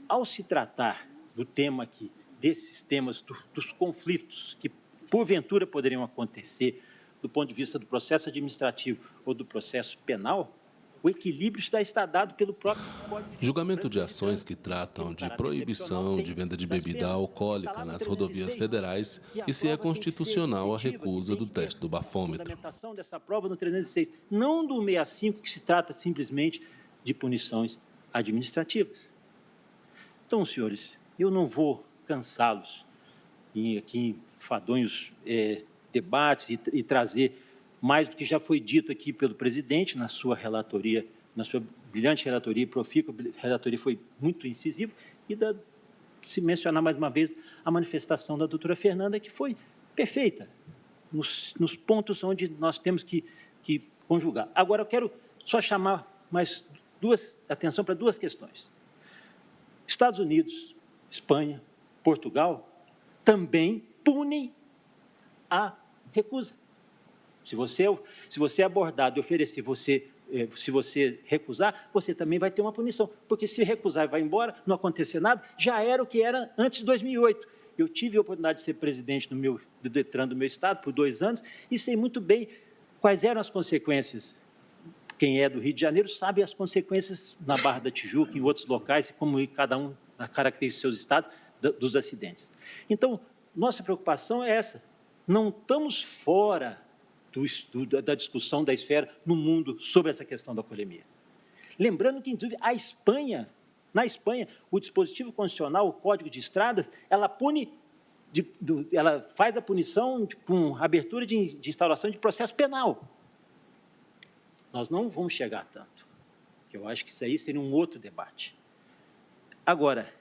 ao se tratar do tema aqui, desses temas dos conflitos que, porventura, poderiam acontecer do ponto de vista do processo administrativo ou do processo penal, o equilíbrio está dado pelo próprio Código. Julgamento de ações que tratam de proibição de venda de bebida alcoólica nas rodovias federais e se é constitucional a recusa do teste do bafômetro. A fundamentação dessa prova no 306, não do 65, que se trata simplesmente de punições administrativas. Então, senhores, eu não vou cansá-los aqui em enfadonhos debates e trazer mais do que já foi dito aqui pelo presidente na sua relatoria, na sua brilhante relatoria, profícua, a relatoria foi muito incisiva, e se mencionar mais uma vez a manifestação da doutora Fernanda, que foi perfeita, nos pontos onde nós temos que conjugar. Agora, eu quero só chamar atenção para duas questões. Estados Unidos, Espanha, Portugal, também punem a recusa. Se você é abordado e oferecer, se você recusar, você também vai ter uma punição, porque se recusar e vai embora, não acontecer nada, já era o que era antes de 2008. Eu tive a oportunidade de ser presidente do DETRAN do meu estado por 2 anos e sei muito bem quais eram as consequências. Quem é do Rio de Janeiro sabe as consequências na Barra da Tijuca, em outros locais, e como cada um caracteriza os seus estados, dos acidentes. Então, nossa preocupação é essa. Não estamos fora da discussão da esfera no mundo sobre essa questão da alcoolemia. Lembrando que, inclusive, na Espanha, o dispositivo constitucional, o Código de Estradas, ela faz a punição com abertura de instauração de processo penal. Nós não vamos chegar a tanto, que eu acho que isso aí seria um outro debate. Agora,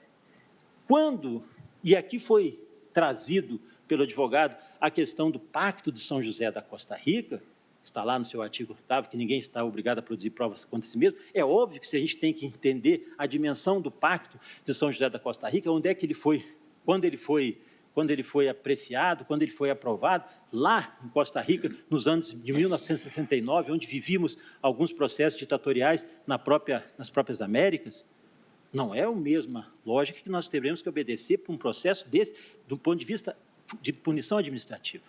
e aqui foi trazido pelo advogado a questão do Pacto de São José da Costa Rica, está lá no seu artigo 8º, que ninguém está obrigado a produzir provas contra si mesmo. É óbvio que se a gente tem que entender a dimensão do Pacto de São José da Costa Rica, onde é que ele foi, quando ele foi apreciado, quando ele foi aprovado, lá em Costa Rica, nos anos de 1969, onde vivíamos alguns processos ditatoriais nas próprias Américas, não é a mesma lógica que nós teremos que obedecer para um processo desse, do ponto de vista de punição administrativa.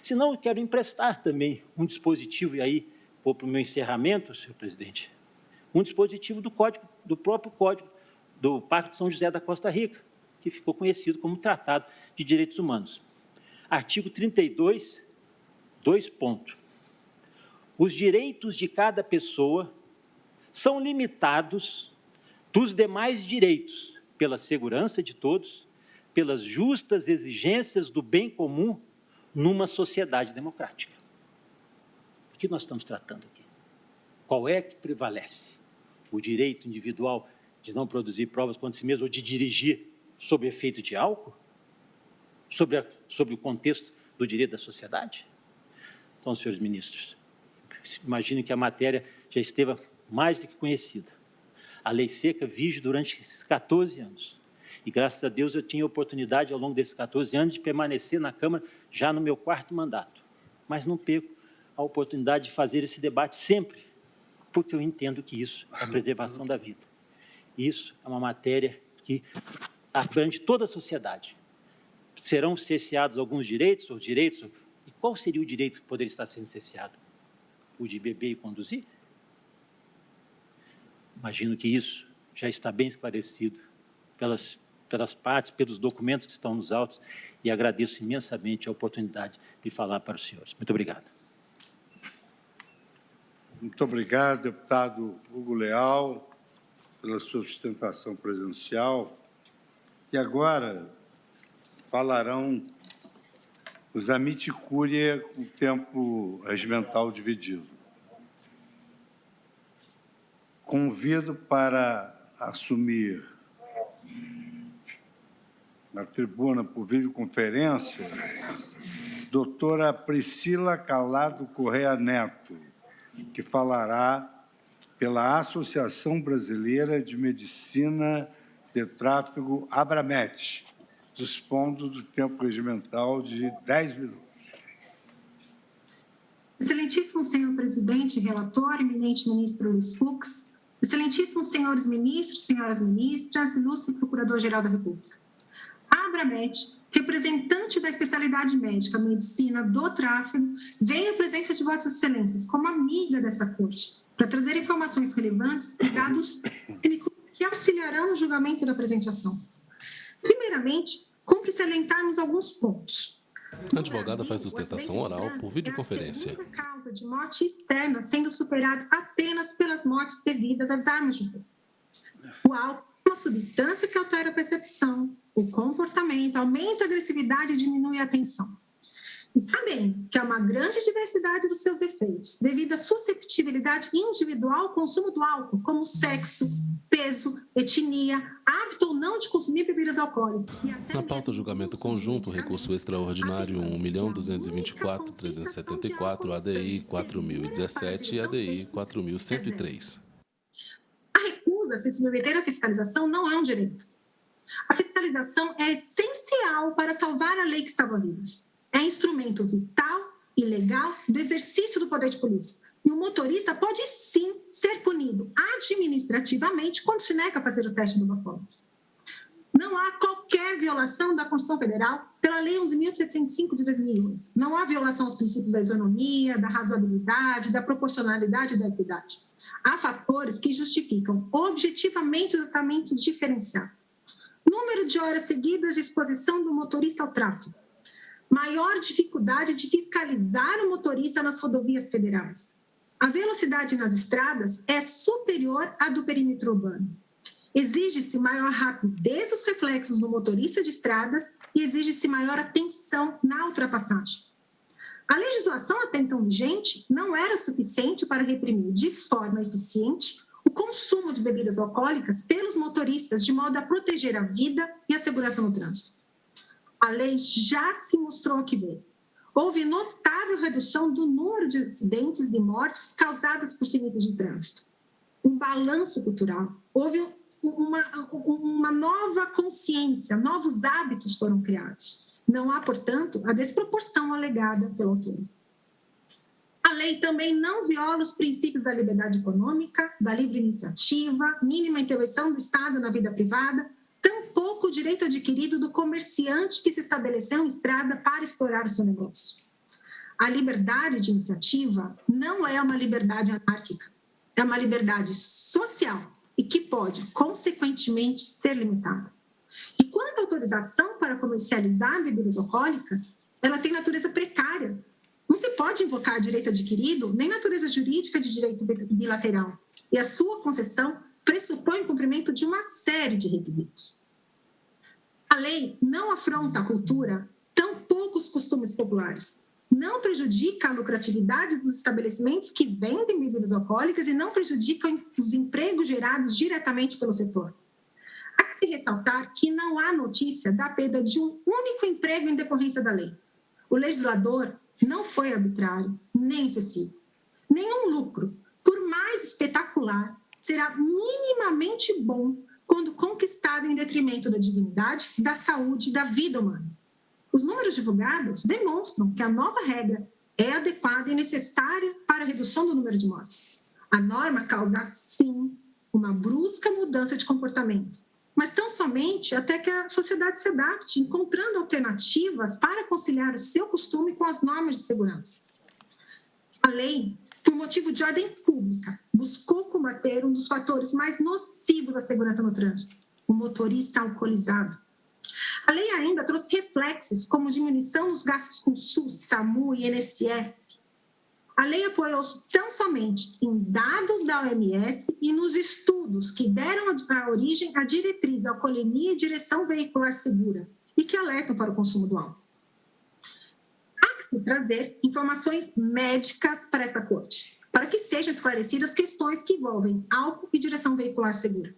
Senão, eu quero emprestar também um dispositivo, e aí vou para o meu encerramento, senhor presidente, um dispositivo do próprio Código do Pacto de São José da Costa Rica, que ficou conhecido como Tratado de Direitos Humanos. Artigo 32, 2 pontos. Os direitos de cada pessoa são limitados dos demais direitos pela segurança de todos, pelas justas exigências do bem comum numa sociedade democrática. O que nós estamos tratando aqui? Qual é que prevalece? O direito individual de não produzir provas contra si mesmo ou de dirigir sob efeito de álcool? Sobre o contexto do direito da sociedade? Então, senhores ministros, imagino que a matéria já esteve mais do que conhecida. A lei seca vige durante esses 14 anos. E, graças a Deus, eu tinha a oportunidade, ao longo desses 14 anos, de permanecer na Câmara já no meu 4º mandato. Mas não perco a oportunidade de fazer esse debate sempre, porque eu entendo que isso é a preservação da vida. Isso é uma matéria que abrange toda a sociedade. Serão cerceados alguns direitos, e qual seria o direito que poderia estar sendo cerceado? O de beber e conduzir? Imagino que isso já está bem esclarecido pelas partes, pelos documentos que estão nos autos, e agradeço imensamente a oportunidade de falar para os senhores. Muito obrigado. Muito obrigado, deputado Hugo Leal, pela sua sustentação presencial. E agora falarão os amici curiae com o tempo regimental dividido. Convido para assumir na tribuna por videoconferência doutora Priscila Calado Correia Neto, que falará pela Associação Brasileira de Medicina de Tráfego, Abramet, dispondo do tempo regimental de 10 minutos. Excelentíssimo senhor presidente, relator, eminente ministro Luiz Fux, excelentíssimos senhores ministros, senhoras ministras, ilustre procurador-geral da República. A Abramet, representante da especialidade médica medicina do tráfego, vem à presença de vossas excelências como amiga dessa corte, para trazer informações relevantes e dados técnicos que auxiliarão no julgamento da presente ação. Primeiramente, cumpre salientarmos alguns pontos. A advogada faz sustentação oral por videoconferência. É a segunda causa de morte externa, sendo superada apenas pelas mortes devidas às armas de fogo. O álcool substância que altera a percepção, o comportamento, aumenta a agressividade e diminui a atenção. E sabem que há uma grande diversidade dos seus efeitos, devido à susceptibilidade individual ao consumo do álcool, como sexo, peso, etnia, hábito ou não de consumir bebidas alcoólicas. Na pauta julgamento conjunto, recurso extraordinário 1.224.374, ADI 4.017 e ADI 4.103. A recusa a se submeter à fiscalização não é um direito. A fiscalização é essencial para salvar a lei que salva vidas. É instrumento vital e legal do exercício do poder de polícia. E o motorista pode, sim, ser punido administrativamente quando se nega a fazer o teste do bafômetro. Não há qualquer violação da Constituição Federal pela Lei 11.705 de 2008. Não há violação aos princípios da isonomia, da razoabilidade, da proporcionalidade e da equidade. Há fatores que justificam objetivamente o tratamento diferenciado. Número de horas seguidas de exposição do motorista ao tráfego. Maior dificuldade de fiscalizar o motorista nas rodovias federais. A velocidade nas estradas é superior à do perímetro urbano. Exige-se maior rapidez dos reflexos do motorista de estradas e exige-se maior atenção na ultrapassagem. A legislação até então vigente não era suficiente para reprimir de forma eficiente o consumo de bebidas alcoólicas pelos motoristas, de modo a proteger a vida e a segurança no trânsito. A lei já se mostrou o que veio. Houve notável redução do número de acidentes e mortes causadas por sinistros de trânsito. Um balanço cultural. Houve uma nova consciência, novos hábitos foram criados. Não há, portanto, a desproporção alegada pelo autor. A lei também não viola os princípios da liberdade econômica, da livre iniciativa, mínima intervenção do Estado na vida privada, tampouco o direito adquirido do comerciante que se estabeleceu em estrada para explorar o seu negócio. A liberdade de iniciativa não é uma liberdade anárquica, é uma liberdade social e que pode, consequentemente, ser limitada. E quanto à autorização para comercializar bebidas alcoólicas, ela tem natureza precária. Não se pode invocar direito adquirido, nem natureza jurídica de direito bilateral. E a sua concessão pressupõe o cumprimento de uma série de requisitos. A lei não afronta a cultura, tampouco os costumes populares. Não prejudica a lucratividade dos estabelecimentos que vendem bebidas alcoólicas e não prejudica os empregos gerados diretamente pelo setor. Há que se ressaltar que não há notícia da perda de um único emprego em decorrência da lei. O legislador não foi arbitrário, nem excessivo. Nenhum lucro, por mais espetacular, será minimamente bom quando conquistado em detrimento da dignidade, da saúde e da vida humanas. Os números divulgados demonstram que a nova regra é adequada e necessária para a redução do número de mortes. A norma causa, sim, uma brusca mudança de comportamento, mas tão somente até que a sociedade se adapte, encontrando alternativas para conciliar o seu costume com as normas de segurança. A lei, por motivo de ordem pública, buscou combater um dos fatores mais nocivos à segurança no trânsito, o motorista alcoolizado. A lei ainda trouxe reflexos como diminuição dos gastos com SUS, SAMU e INSS. A lei apoiou-se tão somente em dados da OMS e nos estudos que deram a origem à diretriz Alcoolemia e Direção Veicular Segura e que alertam para o consumo do álcool. Há que se trazer informações médicas para esta corte, para que sejam esclarecidas questões que envolvem álcool e direção veicular segura.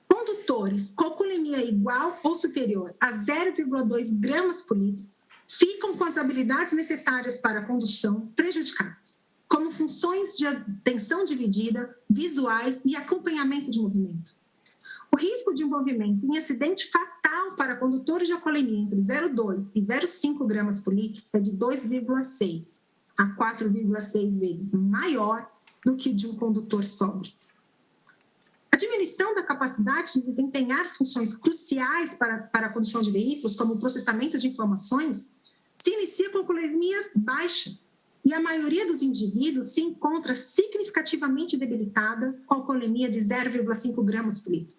Condutores com alcoolemia igual ou superior a 0,2 gramas por litro ficam com as habilidades necessárias para a condução prejudicadas, como funções de atenção dividida, visuais e acompanhamento de movimento. O risco de envolvimento em acidente fatal para condutores de alcoolemia entre 0,2 e 0,5 gramas por litro é de 2,6 a 4,6 vezes maior do que de um condutor sóbrio. A diminuição da capacidade de desempenhar funções cruciais para a condução de veículos, como o processamento de informações, se inicia com alcoolemias baixas e a maioria dos indivíduos se encontra significativamente debilitada com alcoolemia de 0,5 gramas por litro.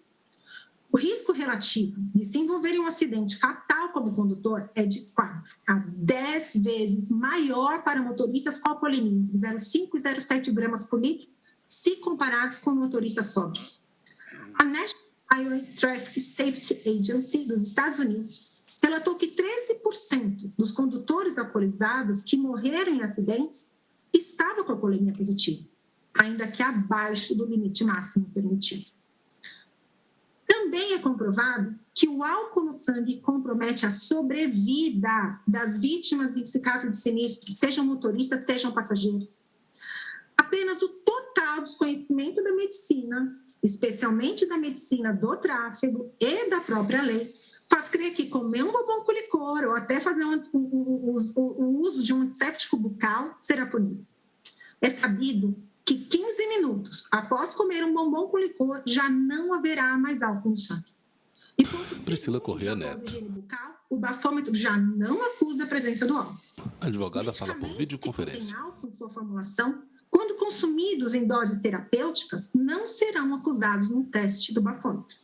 O risco relativo de se envolver em um acidente fatal como condutor é de 4 a 10 vezes maior para motoristas com alcoolemia de 0,5 e 0,7 gramas por litro, se comparados com motoristas sóbrios. A Highway Traffic Safety Agency dos Estados Unidos relatou que 13% dos condutores alcoolizados que morreram em acidentes estavam com alcoolemia positiva, ainda que abaixo do limite máximo permitido. Também é comprovado que o álcool no sangue compromete a sobrevida das vítimas em caso de sinistro, sejam motoristas, sejam passageiros. Apenas o total desconhecimento da medicina, especialmente da medicina do tráfego e da própria lei, faz crer que comer um bombom com licor ou até fazer o uso de um antisséptico bucal será punido. É sabido que 15 minutos após comer um bombom com licor já não haverá mais álcool no sangue. E Priscila Corrêa Neto. Bucal, o bafômetro já não acusa a presença do álcool. A advogada fala por videoconferência. Que álcool em sua formulação, quando consumidos em doses terapêuticas, não serão acusados no teste do bafômetro.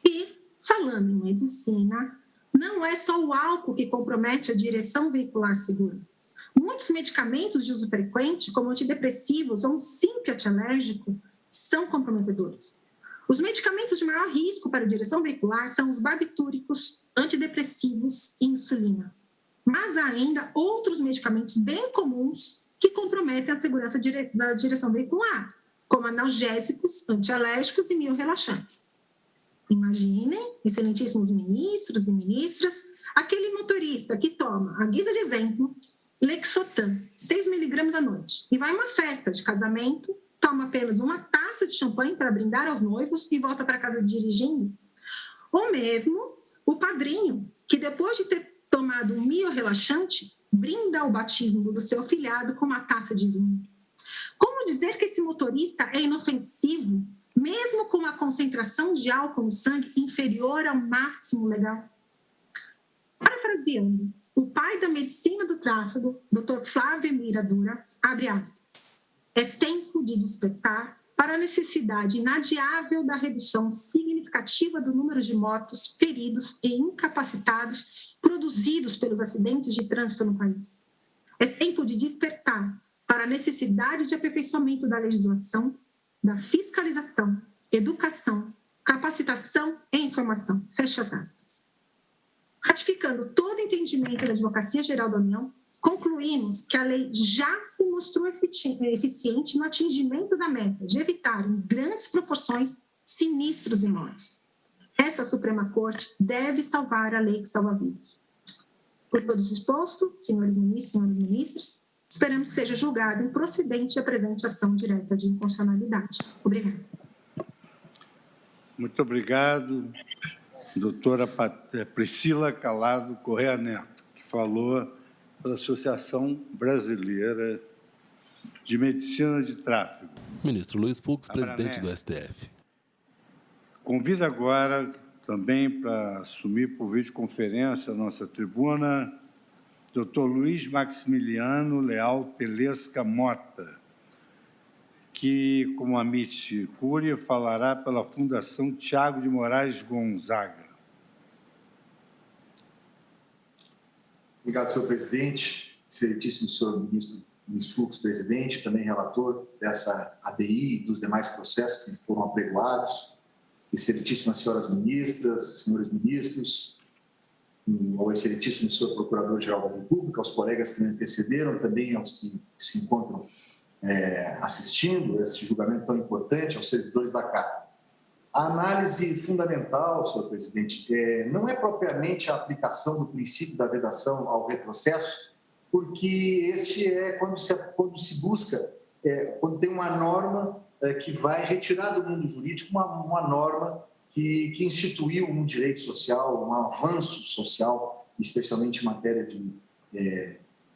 E, falando em medicina, não é só o álcool que compromete a direção veicular segura. Muitos medicamentos de uso frequente, como antidepressivos ou um simples antialérgico, são comprometedores. Os medicamentos de maior risco para a direção veicular são os barbitúricos, antidepressivos e insulina. Mas há ainda outros medicamentos bem comuns que comprometem a segurança da direção veicular, como analgésicos, antialérgicos e miorrelaxantes. Imaginem, excelentíssimos ministros e ministras, aquele motorista que toma, à guisa de exemplo, Lexotan, 6 miligramas à noite, e vai a uma festa de casamento, toma apenas uma taça de champanhe para brindar aos noivos e volta para casa dirigindo. Ou mesmo o padrinho, que depois de ter tomado um miorrelaxante, brinda ao batismo do seu afilhado com uma taça de vinho. Como dizer que esse motorista é inofensivo, mesmo com uma concentração de álcool no sangue inferior ao máximo legal? Parafraseando, o pai da medicina do tráfego, Dr. Flávio Miradura, abre aspas, é tempo de despertar para a necessidade inadiável da redução significativa do número de mortos, feridos e incapacitados produzidos pelos acidentes de trânsito no país. É tempo de despertar para a necessidade de aperfeiçoamento da legislação, da fiscalização, educação, capacitação e informação. Fecha as aspas. Ratificando todo o entendimento da Advocacia Geral da União, concluímos que a lei já se mostrou eficiente no atingimento da meta de evitar, em grandes proporções, sinistros e mortes. Essa Suprema Corte deve salvar a lei que salva vidas. Por todo isso exposto, senhores ministros e senhoras ministras, esperamos que seja julgado improcedente a presente ação direta de inconstitucionalidade. Obrigada. Muito obrigado, doutora Priscila Calado Corrêa Neto, que falou pela Associação Brasileira de Medicina de Tráfego. Ministro Luiz Fux, presidente do STF. Convido agora também para assumir por videoconferência a nossa tribuna, doutor Luiz Maximiliano Leal Telesca Mota, que, como Amit Cury, falará pela Fundação Tiago de Moraes Gonzaga. Obrigado, senhor presidente, excelentíssimo senhor ministro Luiz Fux, presidente, também relator dessa ABI e dos demais processos que foram apregoados, excelentíssimas senhoras ministras, senhores ministros, ao excelentíssimo senhor Procurador-Geral da República, aos colegas que me antecederam, também aos que se encontram assistindo a esse julgamento tão importante, aos servidores da Casa. A análise fundamental, senhor presidente, não é propriamente a aplicação do princípio da vedação ao retrocesso, porque este é quando se busca, quando tem uma norma que vai retirar do mundo jurídico uma norma que instituiu um direito social, um avanço social, especialmente em matéria de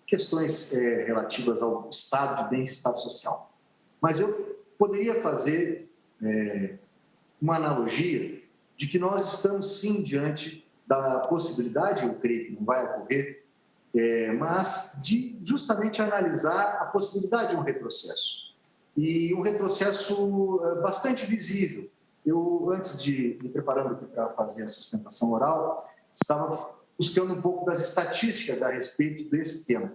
questões relativas ao estado de bem-estar social. Mas eu poderia fazer uma analogia de que nós estamos, sim, diante da possibilidade, eu creio que não vai ocorrer, mas de justamente analisar a possibilidade de um retrocesso. E um retrocesso bastante visível. Eu, antes de me preparando aqui para fazer a sustentação oral, estava buscando um pouco das estatísticas a respeito desse tema.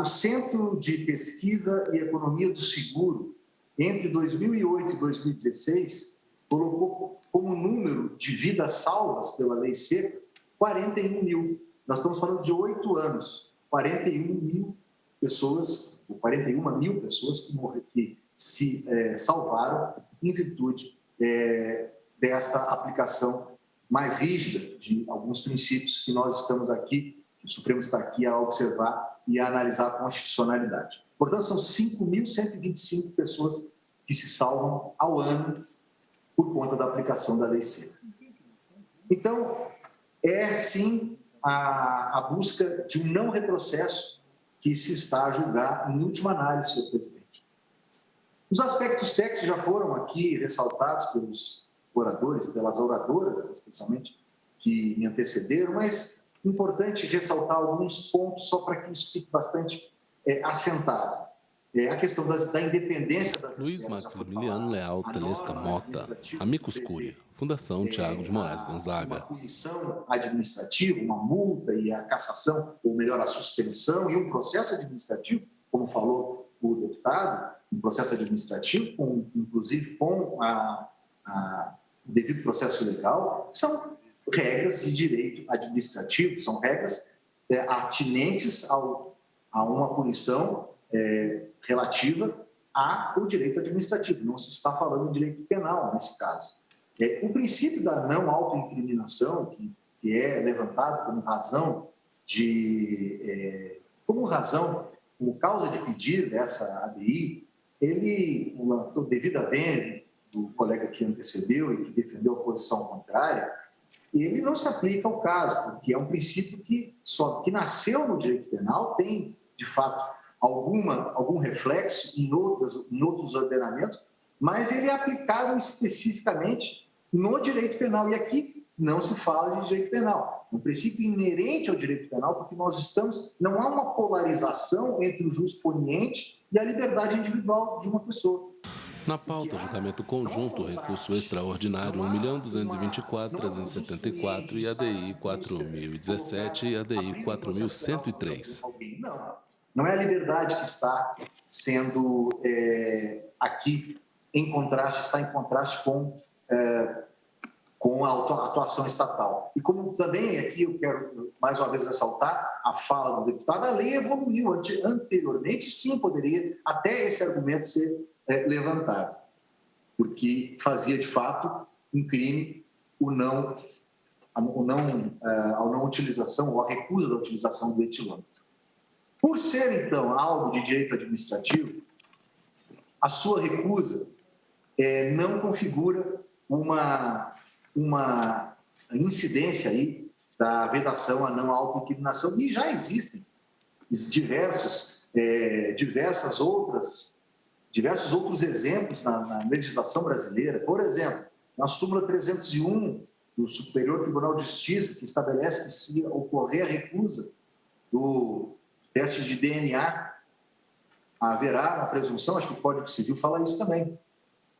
O Centro de Pesquisa e Economia do Seguro, entre 2008 e 2016, colocou como número de vidas salvas pela lei seca, 41 mil. Nós estamos falando de 8 anos, 41 mil pessoas, ou 41 mil pessoas que se salvaram em virtude desta aplicação mais rígida de alguns princípios que nós estamos aqui, que o Supremo está aqui a observar e a analisar a constitucionalidade. Portanto, são 5.125 pessoas que se salvam ao ano por conta da aplicação da lei seca. Então, é sim a busca de um não retrocesso que se está a julgar em última análise, senhor presidente. Os aspectos técnicos já foram aqui ressaltados pelos oradores e pelas oradoras, especialmente, que me antecederam, mas é importante ressaltar alguns pontos só para que isso fique bastante assentado. A questão da independência das Luiz Maximiliano Leal Telesca Mota, Amicus Curiae, Fundação Tiago de Moraes Gonzaga. Uma punição administrativa, uma multa e a cassação, ou melhor, a suspensão e um processo administrativo, como falou o deputado, um processo administrativo, inclusive com o devido processo legal, são regras de direito administrativo, são regras atinentes a uma punição relativa ao direito administrativo. Não se está falando de direito penal nesse caso. O princípio da não autoincriminação, que é levantado como razão como causa de pedir dessa ADI, devido a vênia do colega que antecedeu e que defendeu a posição contrária, ele não se aplica ao caso, porque é um princípio que nasceu no direito penal, tem, de fato, algum reflexo em outros ordenamentos, mas ele é aplicado especificamente no direito penal. E aqui não se fala de direito penal. É um princípio inerente ao direito penal, porque não há uma polarização entre o jus poniente e a liberdade individual de uma pessoa. Na pauta, julgamento conjunto, recurso extraordinário 1.224.374 e ADI 4.017 e ADI 4.103. Não é a liberdade que está sendo aqui está em contraste com a atuação estatal. E como também aqui eu quero mais uma vez ressaltar a fala do deputado, a lei evoluiu. Anteriormente, sim, poderia até esse argumento ser levantado, porque fazia de fato um crime a não utilização ou a recusa da utilização do etilômetro. Por ser, então, algo de direito administrativo, a sua recusa não configura uma incidência aí da vedação à não autoincriminação, e já existem diversos outros exemplos na legislação brasileira. Por exemplo, na súmula 301 do Superior Tribunal de Justiça, que estabelece que, se ocorrer a recusa do teste de DNA, haverá uma presunção, acho que o Código Civil fala isso também.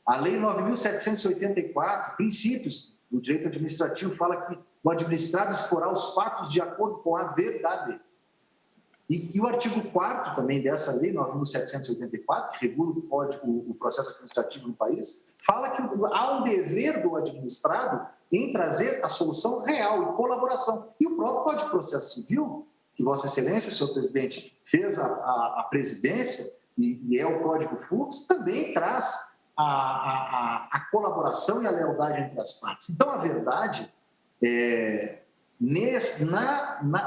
A Lei 9.784, princípios do direito administrativo, fala que o administrado exporá os fatos de acordo com a verdade. E que o artigo 4º também dessa Lei 9.784, que regula o processo administrativo no país, fala que há um dever do administrado em trazer a solução real e colaboração. E o próprio Código de Processo Civil, que Vossa Excelência, senhor presidente, fez a presidência, e é o Código Fux, também traz a colaboração e a lealdade entre as partes. Então, a verdade,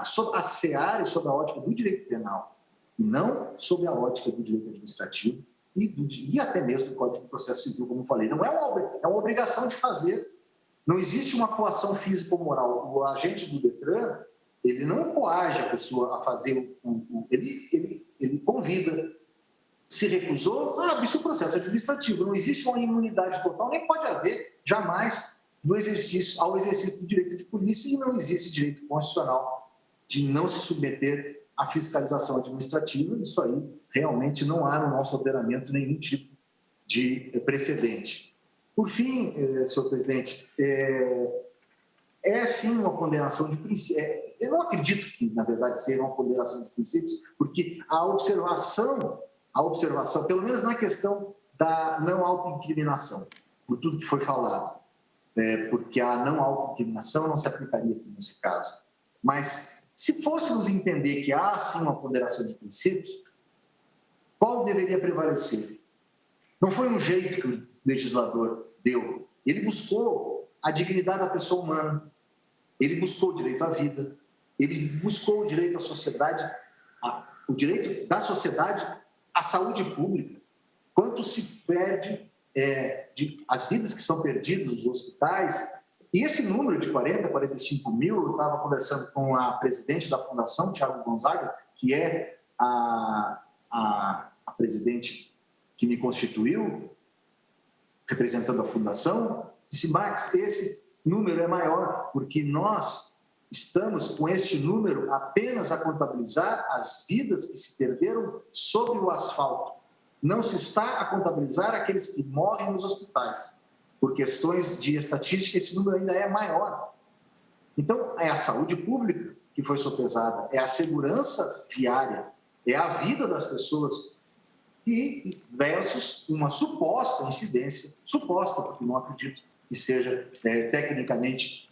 sob a seara e sob a ótica do direito penal, e não sob a ótica do direito administrativo e até mesmo do Código de Processo Civil, como falei, não é uma obrigação de fazer. Não existe uma coação física ou moral. O agente do Detran, ele não coage a pessoa a fazer ele convida. Se recusou, abre-se o processo administrativo. Não existe uma imunidade total, nem pode haver jamais ao exercício do direito de polícia, e não existe direito constitucional de não se submeter à fiscalização administrativa. Isso aí realmente não há no nosso ordenamento nenhum tipo de precedente. Por fim, senhor presidente, sim uma condenação de princípios. Eu não acredito que, na verdade, seja uma condenação de princípios, porque a observação, pelo menos na questão da não autoincriminação, por tudo que foi falado, porque a não autoincriminação não se aplicaria aqui nesse caso. Mas, se fôssemos entender que há, sim, uma ponderação de princípios, qual deveria prevalecer? Não foi um jeito que o legislador deu. Ele buscou a dignidade da pessoa humana, ele buscou o direito à vida, ele buscou o direito à sociedade, o direito da sociedade à saúde pública. Quanto se perde as vidas que são perdidas nos hospitais, e esse número de 40, 45 mil, eu estava conversando com a presidente da Fundação, Thiago Gonzaga, que é a presidente que me constituiu, representando a Fundação, disse: Max, esse número é maior, porque nós estamos com este número apenas a contabilizar as vidas que se perderam sobre o asfalto. Não se está a contabilizar aqueles que morrem nos hospitais. Por questões de estatística, esse número ainda é maior. Então, é a saúde pública que foi sopesada, é a segurança viária, é a vida das pessoas, e versus uma suposta incidência, suposta, porque não acredito que seja tecnicamente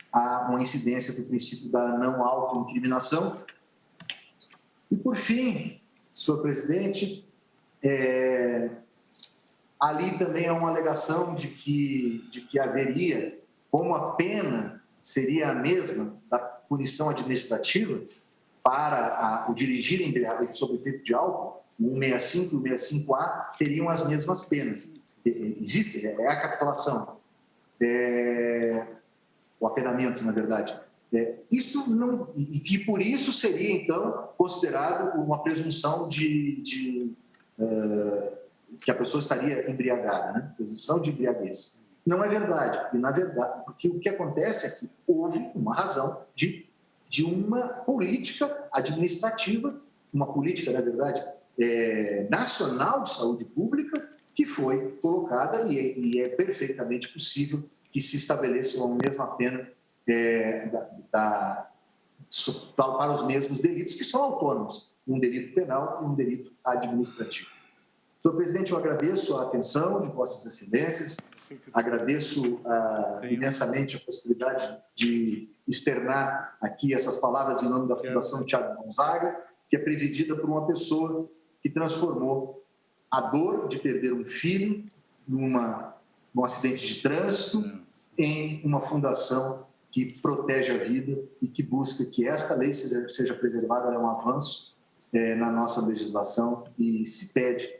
uma incidência do princípio da não autoincriminação. E, por fim, senhor presidente, ali também há uma alegação de que haveria, como a pena seria a mesma da punição administrativa para o dirigir embriagado sob efeito de álcool, o 165 e o 65A teriam as mesmas penas. Existe, é a capitulação, o apenamento, na verdade. Isso não, e por isso seria, então, considerado uma presunção que a pessoa estaria embriagada, né? Presunção de embriaguez. Não é verdade, porque o que acontece é que houve uma razão de uma política administrativa, uma política, na verdade, nacional de saúde pública, que foi colocada, e é perfeitamente possível que se estabeleça uma mesma pena para os mesmos delitos, que são autônomos, um delito penal e um delito administrativo. Senhor presidente, eu agradeço a atenção de Vossas Excelências, agradeço imensamente a possibilidade de externar aqui essas palavras em nome da Fundação Thiago Gonzaga, que é presidida por uma pessoa que transformou a dor de perder um filho num acidente de trânsito em uma fundação que protege a vida e que busca que esta lei seja preservada. É um avanço na nossa legislação e se pede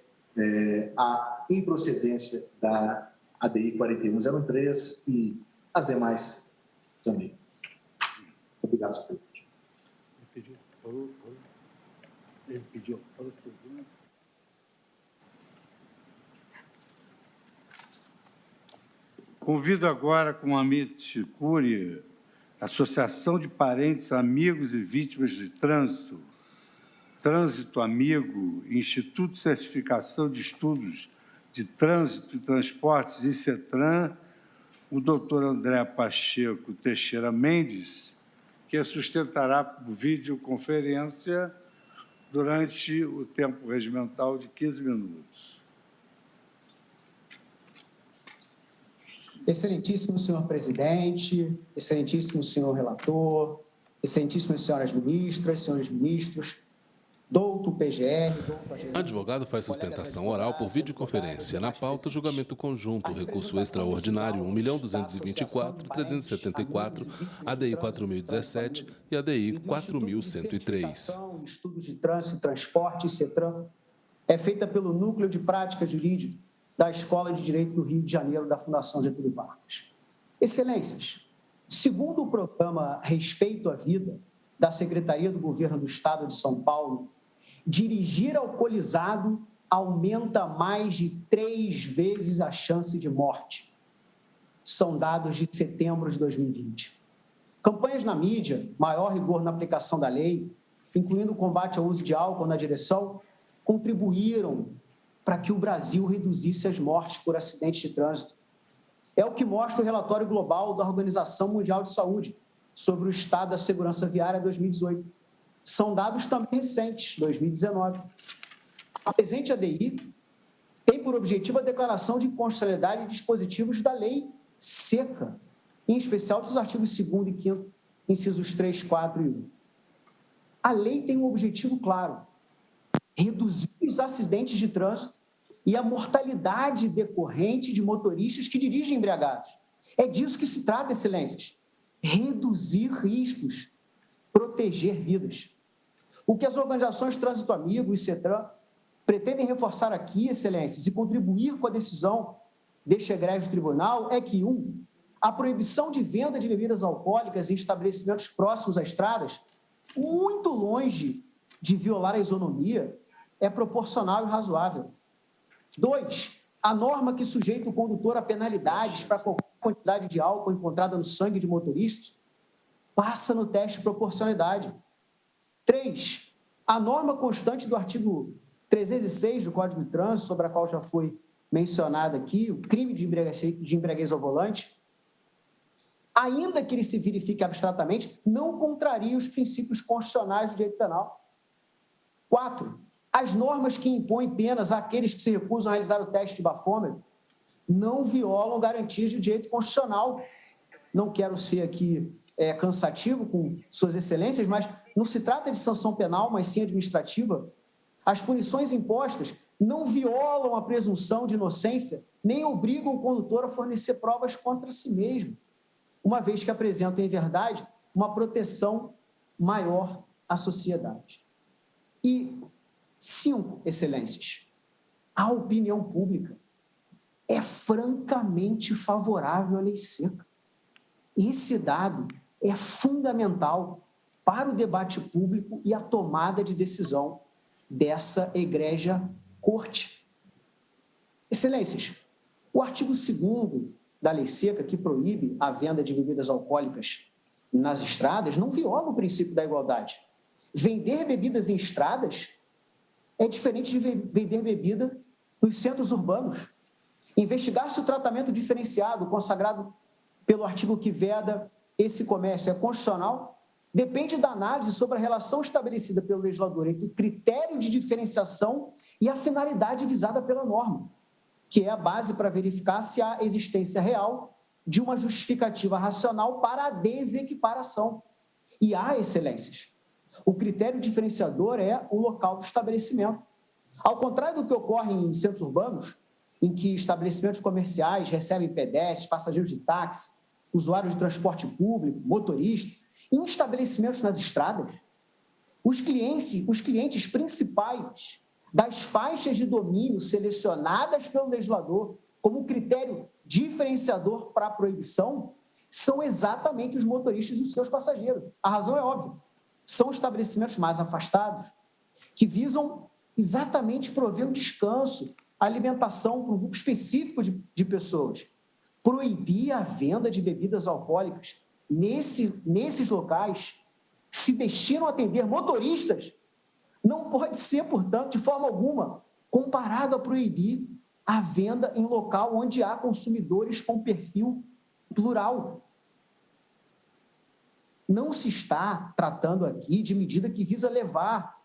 a improcedência da ADI 4103 e as demais também. Obrigado, senhor presidente. Ele pediu para o segundo. Convido agora, com Amit Cury, Associação de Parentes, Amigos e Vítimas de Trânsito, Trânsito Amigo, Instituto de Certificação de Estudos de Trânsito e Transportes, ICETRAN, o doutor André Pacheco Teixeira Mendes, que sustentará por videoconferência durante o tempo regimental de 15 minutos. Excelentíssimo senhor presidente, excelentíssimo senhor relator, excelentíssimas senhoras ministras, senhores ministros, doutor PGR, Advogado faz sustentação oral por videoconferência. Na pauta, julgamento conjunto, recurso extraordinário 1.224.374, ADI 4.017 e ADI 4.103. Estudos de Trânsito e Transporte, CETRAN, é feita pelo Núcleo de Prática Jurídica da Escola de Direito do Rio de Janeiro, da Fundação Getúlio Vargas. Excelências, segundo o programa Respeito à Vida, da Secretaria do Governo do Estado de São Paulo, dirigir alcoolizado aumenta mais de 3 vezes a chance de morte. São dados de setembro de 2020. Campanhas na mídia, maior rigor na aplicação da lei, incluindo o combate ao uso de álcool na direção, contribuíram para que o Brasil reduzisse as mortes por acidentes de trânsito. É o que mostra o relatório global da Organização Mundial de Saúde sobre o estado da segurança viária 2018. São dados também recentes, 2019. A presente ADI tem por objetivo a declaração de inconstitucionalidade de dispositivos da lei seca, em especial dos artigos 2º e 5º, incisos 3, 4 e 1. A lei tem um objetivo claro: reduzir os acidentes de trânsito e a mortalidade decorrente de motoristas que dirigem embriagados. É disso que se trata, excelências. Reduzir riscos, proteger vidas. O que as organizações Trânsito Amigo e CETRAN pretendem reforçar aqui, excelências, e contribuir com a decisão deste egrégio tribunal é que, 1, a proibição de venda de bebidas alcoólicas em estabelecimentos próximos a estradas, muito longe de violar a isonomia, é proporcional e razoável. 2, a norma que sujeita o condutor a penalidades para qualquer quantidade de álcool encontrada no sangue de motoristas passa no teste de proporcionalidade. 3, a norma constante do artigo 306 do Código de Trânsito, sobre a qual já foi mencionada aqui, o crime de embriaguez ao volante, ainda que ele se verifique abstratamente, não contraria os princípios constitucionais do direito penal. 4, as normas que impõem penas àqueles que se recusam a realizar o teste de bafômetro não violam garantias de direito constitucional. Não quero ser aqui cansativo com suas excelências, mas não se trata de sanção penal, mas sim administrativa. As punições impostas não violam a presunção de inocência, nem obrigam o condutor a fornecer provas contra si mesmo, uma vez que apresentam, em verdade, uma proteção maior à sociedade. E 5, excelências, a opinião pública é francamente favorável à lei seca. Esse dado é fundamental para o debate público e a tomada de decisão dessa egrégia corte. Excelências, o artigo 2º da lei seca, que proíbe a venda de bebidas alcoólicas nas estradas, não viola o princípio da igualdade. Vender bebidas em estradas é diferente de vender bebida nos centros urbanos. Investigar se o tratamento diferenciado consagrado pelo artigo que veda esse comércio é constitucional depende da análise sobre a relação estabelecida pelo legislador entre o critério de diferenciação e a finalidade visada pela norma, que é a base para verificar se há existência real de uma justificativa racional para a desequiparação. E há, excelências, o critério diferenciador é o local do estabelecimento. Ao contrário do que ocorre em centros urbanos, em que estabelecimentos comerciais recebem pedestres, passageiros de táxi, usuários de transporte público, motoristas, em estabelecimentos nas estradas, os clientes principais das faixas de domínio selecionadas pelo legislador como critério diferenciador para a proibição são exatamente os motoristas e os seus passageiros. A razão é óbvia. São estabelecimentos mais afastados que visam exatamente prover um descanso, alimentação para um grupo específico de pessoas. Proibir a venda de bebidas alcoólicas nesses locais que se destinam a atender motoristas não pode ser, portanto, de forma alguma, comparado a proibir a venda em local onde há consumidores com perfil plural. Não se está tratando aqui de medida que visa levar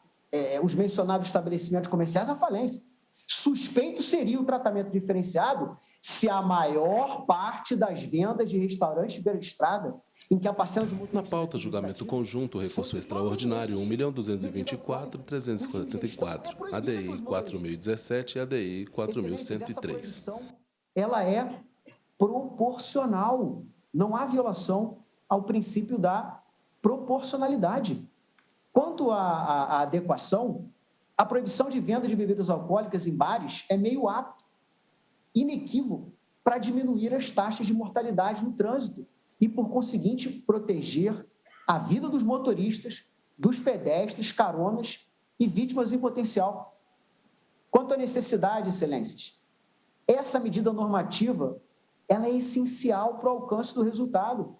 os mencionados estabelecimentos comerciais à falência. Suspeito seria o tratamento diferenciado se a maior parte das vendas de restaurantes de beira de estrada, em que a parcela de... Na pauta, julgamento conjunto, recurso extraordinário 1.224.344, ADI 4.017 e ADI 4.103. Ela é proporcional. Não há violação ao princípio da proporcionalidade. Quanto à adequação, a proibição de venda de bebidas alcoólicas em bares é meio apto, inequívoco, para diminuir as taxas de mortalidade no trânsito e, por conseguinte, proteger a vida dos motoristas, dos pedestres, caronas e vítimas em potencial. Quanto à necessidade, excelências, essa medida normativa ela é essencial para o alcance do resultado.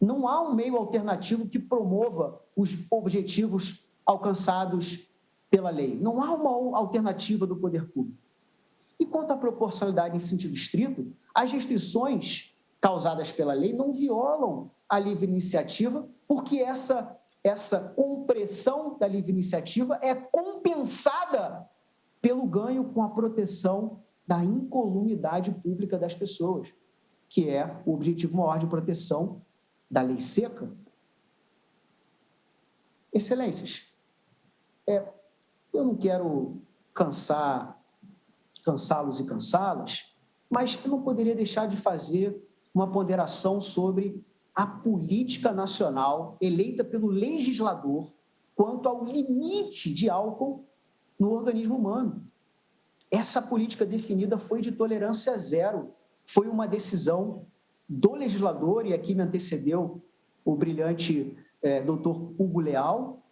Não há um meio alternativo que promova os objetivos alcançados pela lei. Não há uma alternativa do poder público. E quanto à proporcionalidade em sentido estrito, as restrições causadas pela lei não violam a livre iniciativa, porque essa compressão da livre iniciativa é compensada pelo ganho com a proteção da incolumidade pública das pessoas, que é o objetivo maior de proteção da lei seca. Excelências, eu não quero cansá-los e cansá-las, mas eu não poderia deixar de fazer uma ponderação sobre a política nacional eleita pelo legislador quanto ao limite de álcool no organismo humano. Essa política definida foi de tolerância zero, foi uma decisão do legislador, e aqui me antecedeu o brilhante doutor Hugo Leal,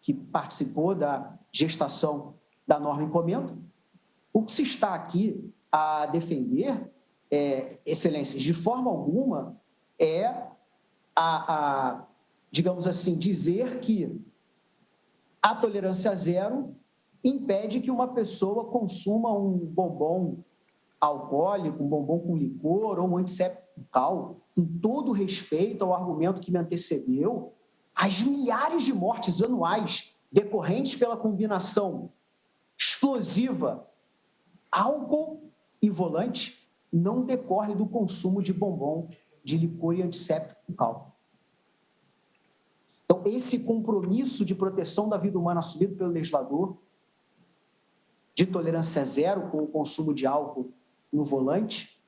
que participou da gestação da norma em comento. O que se está aqui a defender, excelências, de forma alguma, digamos assim, dizer que a tolerância zero impede que uma pessoa consuma um bombom alcoólico, um bombom com licor ou um antisséptico bucal. Com todo respeito ao argumento que me antecedeu, as milhares de mortes anuais decorrentes pela combinação explosiva álcool e volante não decorre do consumo de bombom, de licor e antisséptico bucal. Então, esse compromisso de proteção da vida humana assumido pelo legislador, de tolerância zero com o consumo de álcool no volante,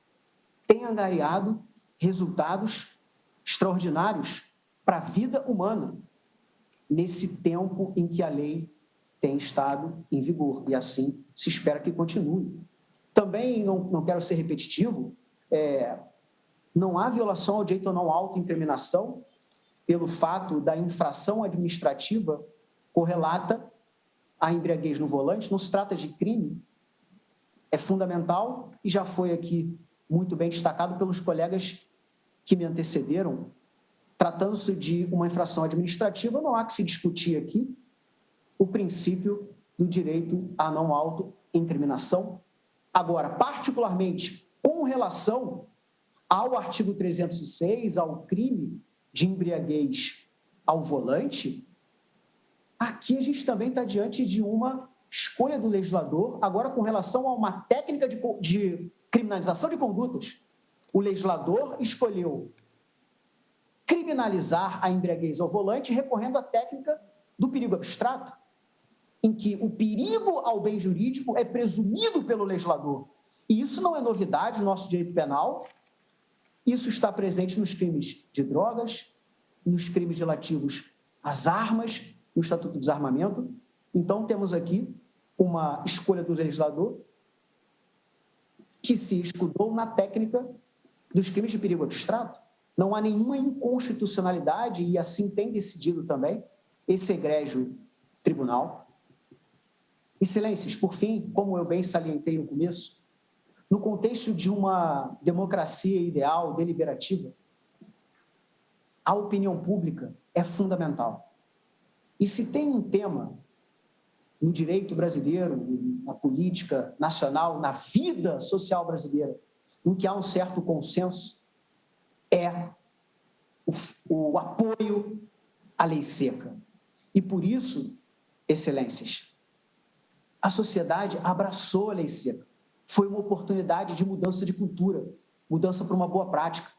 tem angariado resultados extraordinários para a vida humana nesse tempo em que a lei tem estado em vigor, e assim se espera que continue. Também, não quero ser repetitivo, não há violação ao direito à não autoincriminação pelo fato da infração administrativa correlata à embriaguez no volante, não se trata de crime, é fundamental e já foi aqui muito bem destacado pelos colegas que me antecederam. Tratando-se de uma infração administrativa, não há que se discutir aqui o princípio do direito à não autoincriminação. Agora, particularmente com relação ao artigo 306, ao crime de embriaguez ao volante, aqui a gente também está diante de uma escolha do legislador, agora com relação a uma técnica de criminalização de condutas. O legislador escolheu criminalizar a embriaguez ao volante recorrendo à técnica do perigo abstrato, em que o perigo ao bem jurídico é presumido pelo legislador. E isso não é novidade no nosso direito penal, isso está presente nos crimes de drogas, nos crimes relativos às armas, no Estatuto do Desarmamento. Então, temos aqui uma escolha do legislador que se escudou na técnica dos crimes de perigo abstrato. Não há nenhuma inconstitucionalidade, e assim tem decidido também esse egrégio tribunal. Excelências, por fim, como eu bem salientei no começo, no contexto de uma democracia ideal, deliberativa, a opinião pública é fundamental. E se tem um tema no direito brasileiro, na política nacional, na vida social brasileira, em que há um certo consenso, é o apoio à lei seca. E por isso, excelências, a sociedade abraçou a lei seca. Foi uma oportunidade de mudança de cultura, mudança para uma boa prática,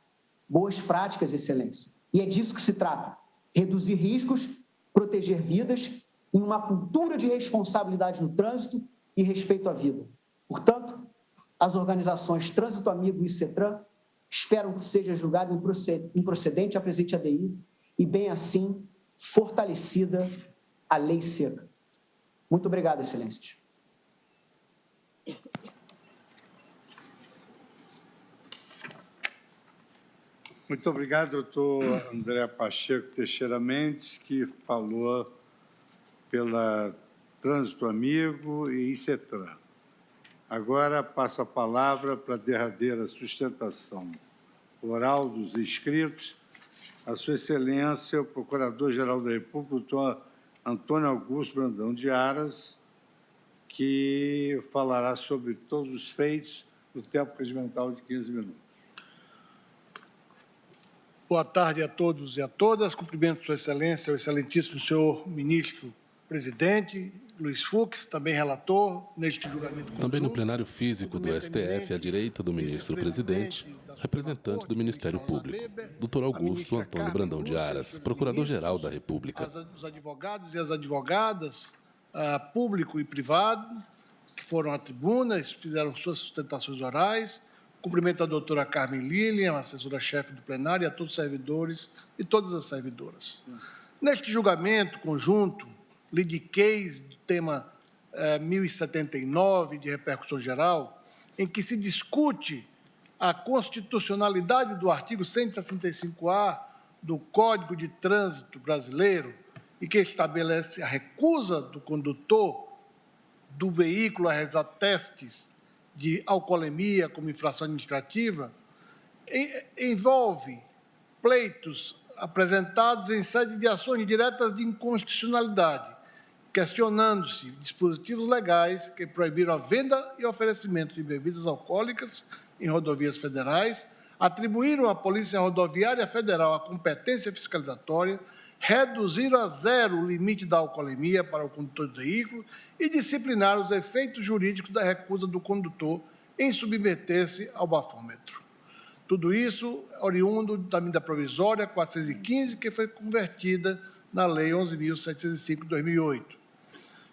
boas práticas, excelência. E é disso que se trata, reduzir riscos, proteger vidas, em uma cultura de responsabilidade no trânsito e respeito à vida. Portanto, as organizações Trânsito Amigo e CETRAN esperam que seja julgado improcedente a presente ADI e, bem assim, fortalecida a lei seca. Muito obrigado, excelências. Muito obrigado, doutor André Pacheco Teixeira Mendes, que falou pela Trânsito Amigo e CETRAN. Agora passo a palavra para a derradeira sustentação oral dos inscritos, a Sua Excelência, o Procurador-Geral da República, doutor Antônio Augusto Brandão de Aras, que falará sobre todos os feitos no tempo regimental de 15 minutos. Boa tarde a todos e a todas. Cumprimento Sua Excelência, o excelentíssimo senhor ministro presidente, Luiz Fux, também relator, neste julgamento conjunto. Também no plenário físico do STF, à direita do ministro-presidente, representante do Ministério Público, Dr. Augusto Antônio Brandão de Aras, Procurador-Geral da República. Os advogados e as advogadas, público e privado, que foram à tribuna, fizeram suas sustentações orais. Cumprimento a doutora Carmen Lilian, assessora-chefe do plenário, e a todos os servidores e todas as servidoras. Neste julgamento conjunto, lead case do tema 1079, de repercussão geral, em que se discute a constitucionalidade do artigo 165-A do Código de Trânsito Brasileiro, e que estabelece a recusa do condutor do veículo a realizar testes de alcoolemia como infração administrativa, envolve pleitos apresentados em sede de ações diretas de inconstitucionalidade, questionando-se dispositivos legais que proibiram a venda e oferecimento de bebidas alcoólicas em rodovias federais, atribuíram à Polícia Rodoviária Federal a competência fiscalizatória, reduziram a zero o limite da alcoolemia para o condutor do veículo e disciplinaram os efeitos jurídicos da recusa do condutor em submeter-se ao bafômetro. Tudo isso oriundo da medida provisória 415, que foi convertida na Lei 11.705 de 2008.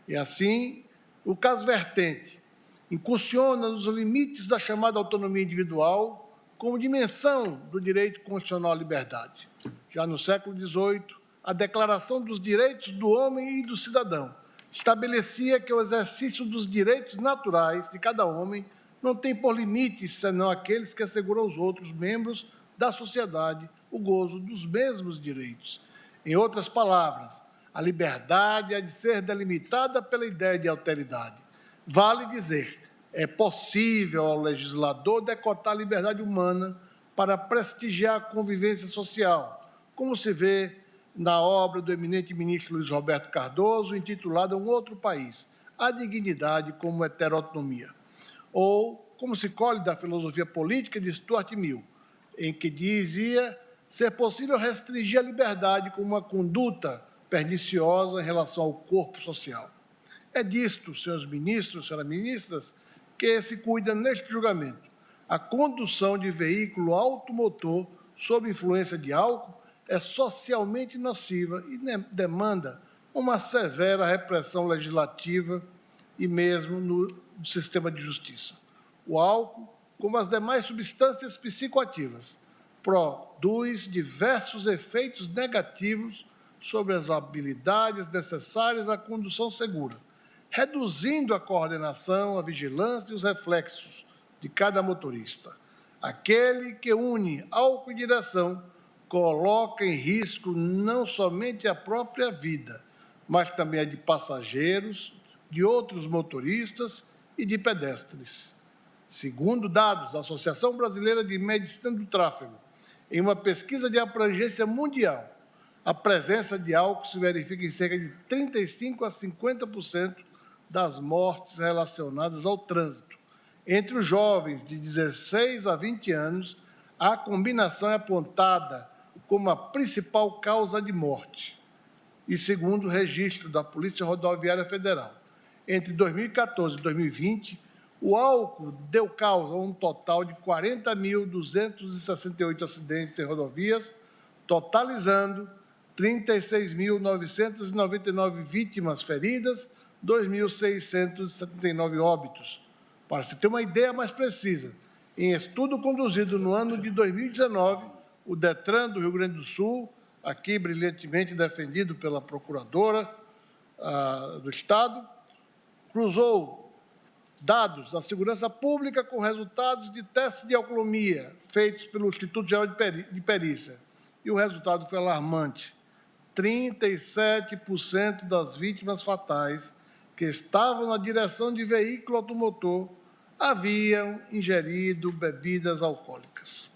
E assim, o caso vertente incursiona nos limites da chamada autonomia individual como dimensão do direito constitucional à liberdade. Já no século XVIII, a Declaração dos Direitos do Homem e do Cidadão estabelecia que o exercício dos direitos naturais de cada homem não tem por limites senão aqueles que asseguram aos outros membros da sociedade o gozo dos mesmos direitos. Em outras palavras, a liberdade é de ser delimitada pela ideia de alteridade. Vale dizer, é possível ao legislador decotar a liberdade humana para prestigiar a convivência social, como se vê na obra do eminente ministro Luiz Roberto Cardoso, intitulada Um Outro País, a dignidade como heteronomia. Ou, como se colhe da filosofia política de Stuart Mill, em que dizia ser possível restringir a liberdade com uma conduta perniciosa em relação ao corpo social. É disto, senhores ministros, senhoras ministras, que se cuida neste julgamento. A condução de veículo automotor sob influência de álcool é socialmente nociva e demanda uma severa repressão legislativa e mesmo no sistema de justiça. O álcool, como as demais substâncias psicoativas, produz diversos efeitos negativos sobre as habilidades necessárias à condução segura, reduzindo a coordenação, a vigilância e os reflexos de cada motorista. Aquele que une álcool e direção coloca em risco não somente a própria vida, mas também a de passageiros, de outros motoristas e de pedestres. Segundo dados da Associação Brasileira de Medicina do Tráfego, em uma pesquisa de abrangência mundial, a presença de álcool se verifica em cerca de 35% a 50% das mortes relacionadas ao trânsito. Entre os jovens de 16 a 20 anos, a combinação é apontada como a principal causa de morte. E segundo o registro da Polícia Rodoviária Federal, entre 2014 e 2020, o álcool deu causa a um total de 40.268 acidentes em rodovias, totalizando 36.999 vítimas feridas, 2.679 óbitos. Para se ter uma ideia mais precisa, em estudo conduzido no ano de 2019, o DETRAN do Rio Grande do Sul, aqui brilhantemente defendido pela Procuradora do Estado, cruzou dados da segurança pública com resultados de testes de alcoolemia feitos pelo Instituto Geral de Perícia. E o resultado foi alarmante. 37% das vítimas fatais que estavam na direção de veículo automotor haviam ingerido bebidas alcoólicas.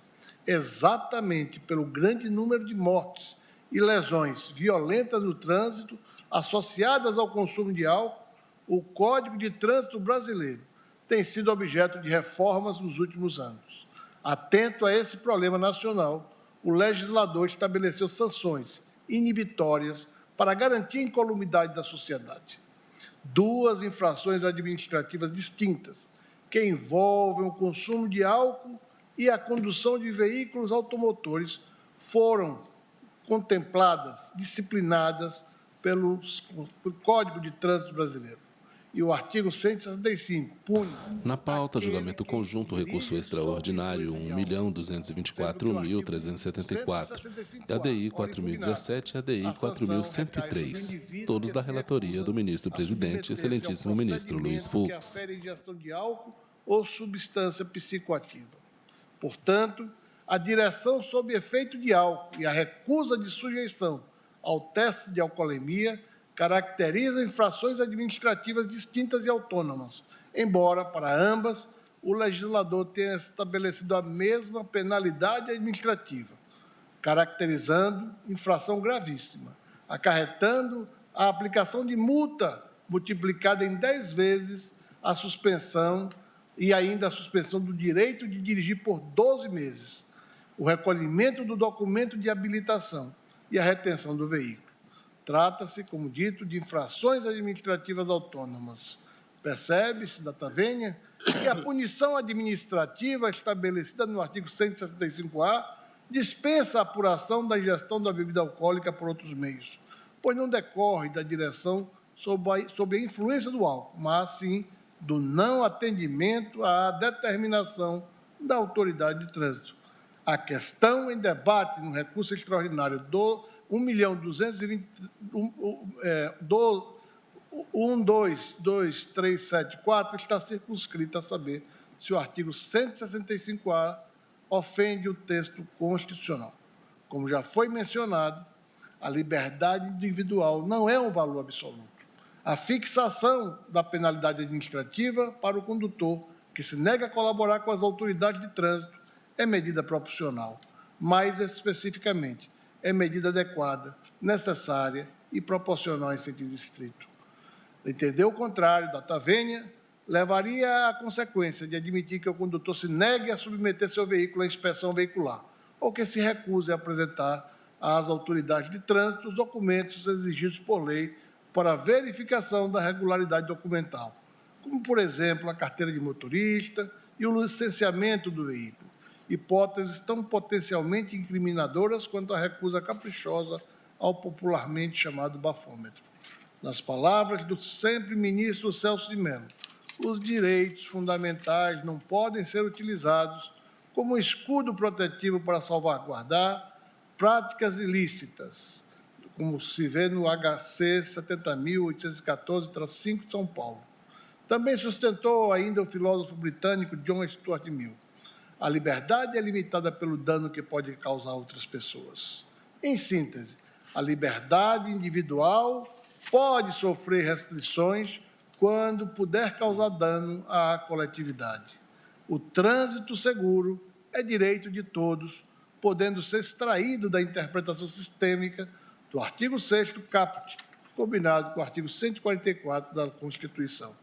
Exatamente pelo grande número de mortes e lesões violentas no trânsito associadas ao consumo de álcool, o Código de Trânsito Brasileiro tem sido objeto de reformas nos últimos anos. Atento a esse problema nacional, o legislador estabeleceu sanções inibitórias para garantir a incolumidade da sociedade. duas infrações administrativas distintas, que envolvem o consumo de álcool e a condução de veículos automotores, foram contempladas, disciplinadas pelo Código de Trânsito Brasileiro. E o artigo 165 pune... Na pauta, julgamento conjunto, recurso extraordinário 1.224.374, ADI 4.017 e ADI 4.103, todos da relatoria do ministro-presidente, excelentíssimo ministro Luiz Fux. Que ingestão de álcool ou substância psicoativa. Portanto, a direção sob efeito de álcool e a recusa de sujeição ao teste de alcoolemia caracterizam infrações administrativas distintas e autônomas, embora, para ambas, o legislador tenha estabelecido a mesma penalidade administrativa, caracterizando infração gravíssima, acarretando a aplicação de multa multiplicada em 10 vezes a suspensão e ainda a suspensão do direito de dirigir por 12 meses, o recolhimento do documento de habilitação e a retenção do veículo. Trata-se, como dito, de infrações administrativas autônomas. Percebe-se, data vênia, que a punição administrativa estabelecida no artigo 165-A dispensa a apuração da ingestão da bebida alcoólica por outros meios, pois não decorre da direção sob a influência do álcool, mas sim do não atendimento à determinação da autoridade de trânsito. A questão em debate no recurso extraordinário do 1.22374 está circunscrita a saber se o artigo 165-A ofende o texto constitucional. Como já foi mencionado, a liberdade individual não é um valor absoluto. A fixação da penalidade administrativa para o condutor que se nega a colaborar com as autoridades de trânsito é medida proporcional, mais especificamente, é medida adequada, necessária e proporcional em sentido estrito. Entender o contrário, data vênia, levaria à consequência de admitir que o condutor se negue a submeter seu veículo à inspeção veicular ou que se recuse a apresentar às autoridades de trânsito os documentos exigidos por lei para a verificação da regularidade documental, como, por exemplo, a carteira de motorista e o licenciamento do veículo, hipóteses tão potencialmente incriminadoras quanto a recusa caprichosa ao popularmente chamado bafômetro. Nas palavras do sempre ministro Celso de Mello, os direitos fundamentais não podem ser utilizados como escudo protetivo para salvaguardar práticas ilícitas, como se vê no HC 70.814-5 de São Paulo. Também sustentou ainda o filósofo britânico John Stuart Mill. A liberdade é limitada pelo dano que pode causar a outras pessoas. Em síntese, a liberdade individual pode sofrer restrições quando puder causar dano à coletividade. O trânsito seguro é direito de todos, podendo ser extraído da interpretação sistêmica do artigo 6º caput, combinado com o artigo 144 da Constituição,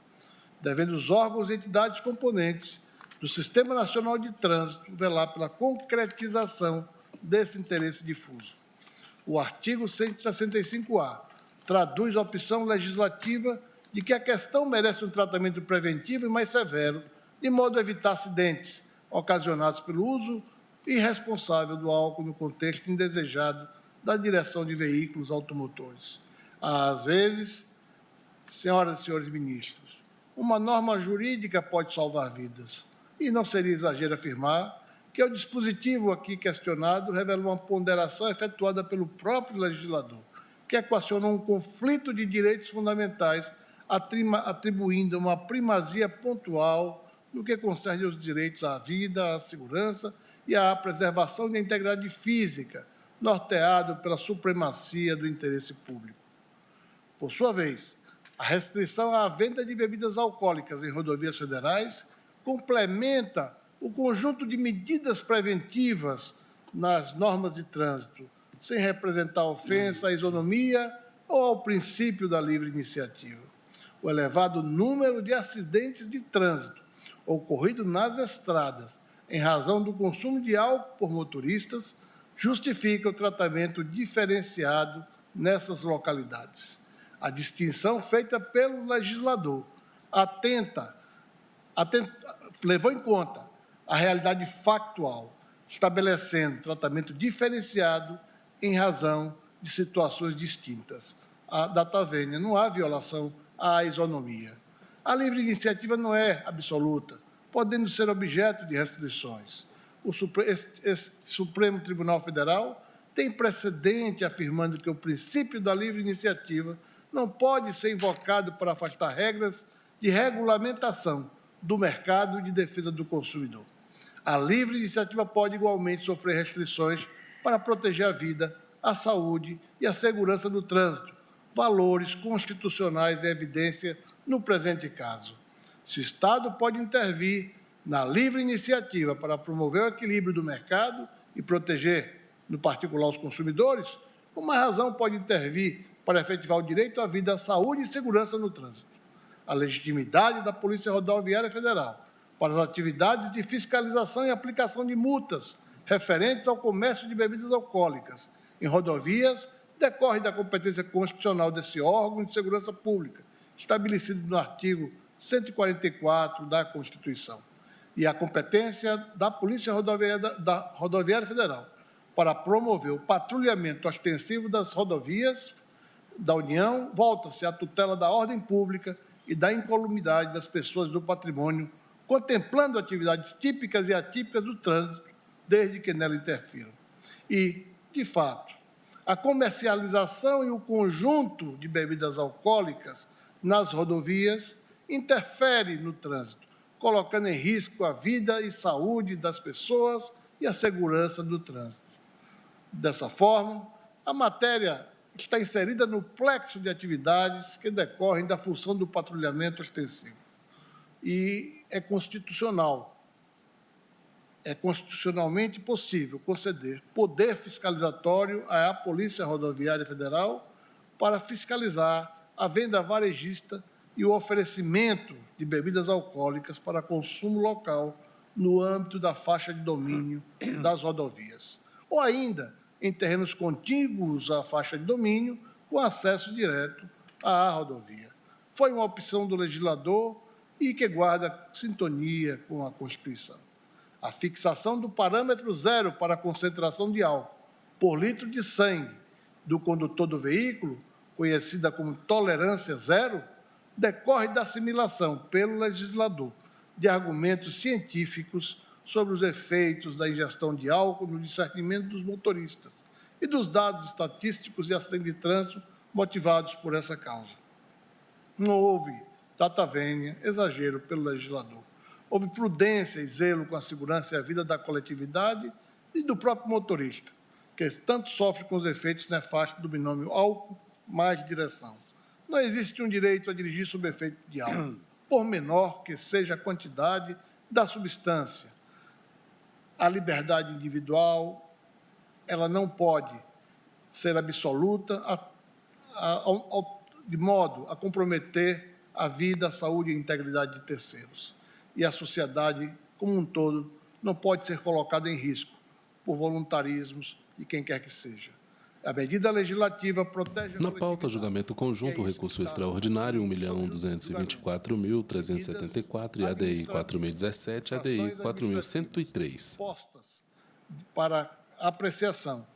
devendo os órgãos e entidades componentes do Sistema Nacional de Trânsito velar pela concretização desse interesse difuso. O artigo 165-A traduz a opção legislativa de que a questão merece um tratamento preventivo e mais severo, de modo a evitar acidentes ocasionados pelo uso irresponsável do álcool no contexto indesejado da direção de veículos automotores. Às vezes, senhoras e senhores ministros, uma norma jurídica pode salvar vidas, e não seria exagero afirmar que o dispositivo aqui questionado revela uma ponderação efetuada pelo próprio legislador, que equacionou um conflito de direitos fundamentais, atribuindo uma primazia pontual no que concerne aos direitos à vida, à segurança e à preservação da integridade física, norteado pela supremacia do interesse público. Por sua vez, a restrição à venda de bebidas alcoólicas em rodovias federais complementa o conjunto de medidas preventivas nas normas de trânsito, sem representar ofensa à isonomia ou ao princípio da livre iniciativa. O elevado número de acidentes de trânsito ocorrido nas estradas em razão do consumo de álcool por motoristas justifica o tratamento diferenciado nessas localidades. a distinção feita pelo legislador levou em conta a realidade factual, estabelecendo tratamento diferenciado em razão de situações distintas. A data vênia, não há violação à isonomia. A livre iniciativa não é absoluta, podendo ser objeto de restrições. Esse Supremo Tribunal Federal tem precedente afirmando que o princípio da livre iniciativa não pode ser invocado para afastar regras de regulamentação do mercado e de defesa do consumidor. A livre iniciativa pode igualmente sofrer restrições para proteger a vida, a saúde e a segurança do trânsito, valores constitucionais em evidência no presente caso. Se o Estado pode intervir na livre iniciativa para promover o equilíbrio do mercado e proteger, no particular, os consumidores, por uma razão pode intervir para efetivar o direito à vida, à saúde e segurança no trânsito. A legitimidade da Polícia Rodoviária Federal para as atividades de fiscalização e aplicação de multas referentes ao comércio de bebidas alcoólicas em rodovias decorre da competência constitucional desse órgão de segurança pública, estabelecido no artigo 144 da Constituição, e a competência da Polícia Rodoviária Federal para promover o patrulhamento ostensivo das rodovias da União, volta-se à tutela da ordem pública e da incolumidade das pessoas do patrimônio, contemplando atividades típicas e atípicas do trânsito, desde que nela interfiram. E, de fato, a comercialização e o conjunto de bebidas alcoólicas nas rodovias interfere no trânsito, colocando em risco a vida e saúde das pessoas e a segurança do trânsito. Dessa forma, a matéria está inserida no plexo de atividades que decorrem da função do patrulhamento ostensivo. E é constitucionalmente possível conceder poder fiscalizatório à Polícia Rodoviária Federal para fiscalizar a venda varejista e o oferecimento de bebidas alcoólicas para consumo local no âmbito da faixa de domínio das rodovias, ou ainda em terrenos contíguos à faixa de domínio, com acesso direto à rodovia. Foi uma opção do legislador e que guarda sintonia com a Constituição. A fixação do parâmetro zero para a concentração de álcool por litro de sangue do condutor do veículo, conhecida como tolerância zero, decorre da assimilação pelo legislador de argumentos científicos sobre os efeitos da ingestão de álcool no discernimento dos motoristas e dos dados estatísticos de acidente de trânsito motivados por essa causa. Não houve data vênia, exagero pelo legislador. Houve prudência e zelo com a segurança e a vida da coletividade e do próprio motorista, que tanto sofre com os efeitos nefastos do binômio álcool mais direção. Não existe um direito a dirigir sob efeito de álcool, por menor que seja a quantidade da substância. A liberdade individual, ela não pode ser absoluta de modo a comprometer a vida, a saúde e a integridade de terceiros. E a sociedade, como um todo, não pode ser colocada em risco por voluntarismos de quem quer que seja. A medida legislativa protege... Na pauta, julgamento conjunto, recurso extraordinário 1.224.374 e ADI 4.017, ADI 4.103. Postas para apreciação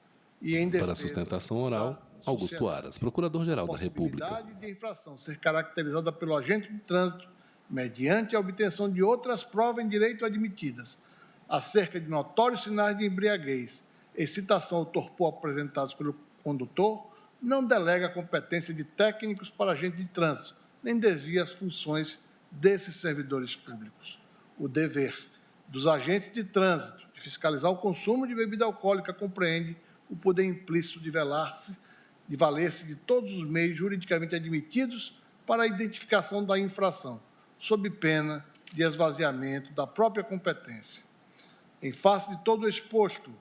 e em defesa... Para sustentação oral, Augusto Aras, Procurador-Geral da República. A possibilidade de infração ser caracterizada pelo agente de trânsito mediante a obtenção de outras provas em direito admitidas acerca de notórios sinais de embriaguez, excitação ou torpor apresentados pelo condutor, não delega a competência de técnicos para agente de trânsito, nem desvia as funções desses servidores públicos. O dever dos agentes de trânsito de fiscalizar o consumo de bebida alcoólica compreende o poder implícito de valer-se de todos os meios juridicamente admitidos para a identificação da infração, sob pena de esvaziamento da própria competência. Em face de todo o exposto,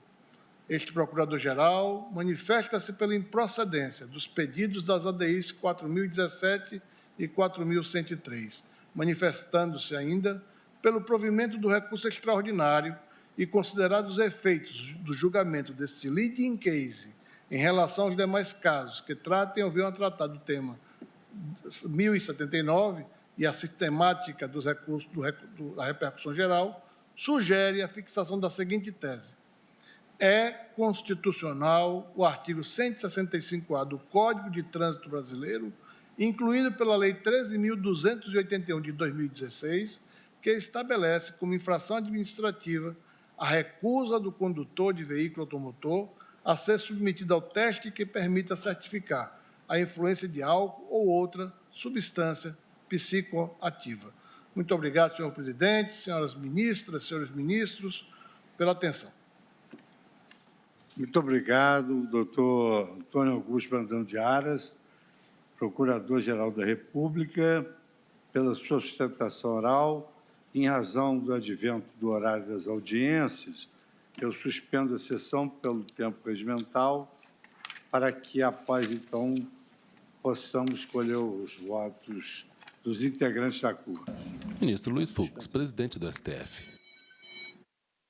este Procurador-Geral manifesta-se pela improcedência dos pedidos das ADIs 4.017 e 4.103, manifestando-se ainda pelo provimento do recurso extraordinário e considerados os efeitos do julgamento deste leading case em relação aos demais casos que tratem ou venham a tratar do tema 1079 e a sistemática dos recursos da repercussão geral, sugere a fixação da seguinte tese: é constitucional o artigo 165-A do Código de Trânsito Brasileiro, incluído pela Lei 13.281 de 2016, que estabelece como infração administrativa a recusa do condutor de veículo automotor a ser submetido ao teste que permita certificar a influência de álcool ou outra substância psicoativa. Muito obrigado, senhor presidente, senhoras ministras, senhores ministros, pela atenção. Muito obrigado, doutor Antônio Augusto Brandão de Aras, Procurador-Geral da República, pela sua sustentação oral. Em razão do advento do horário das audiências, eu suspendo a sessão pelo tempo regimental, para que, após, então, possamos escolher os votos dos integrantes da Corte. Ministro Luiz Fux, presidente do STF.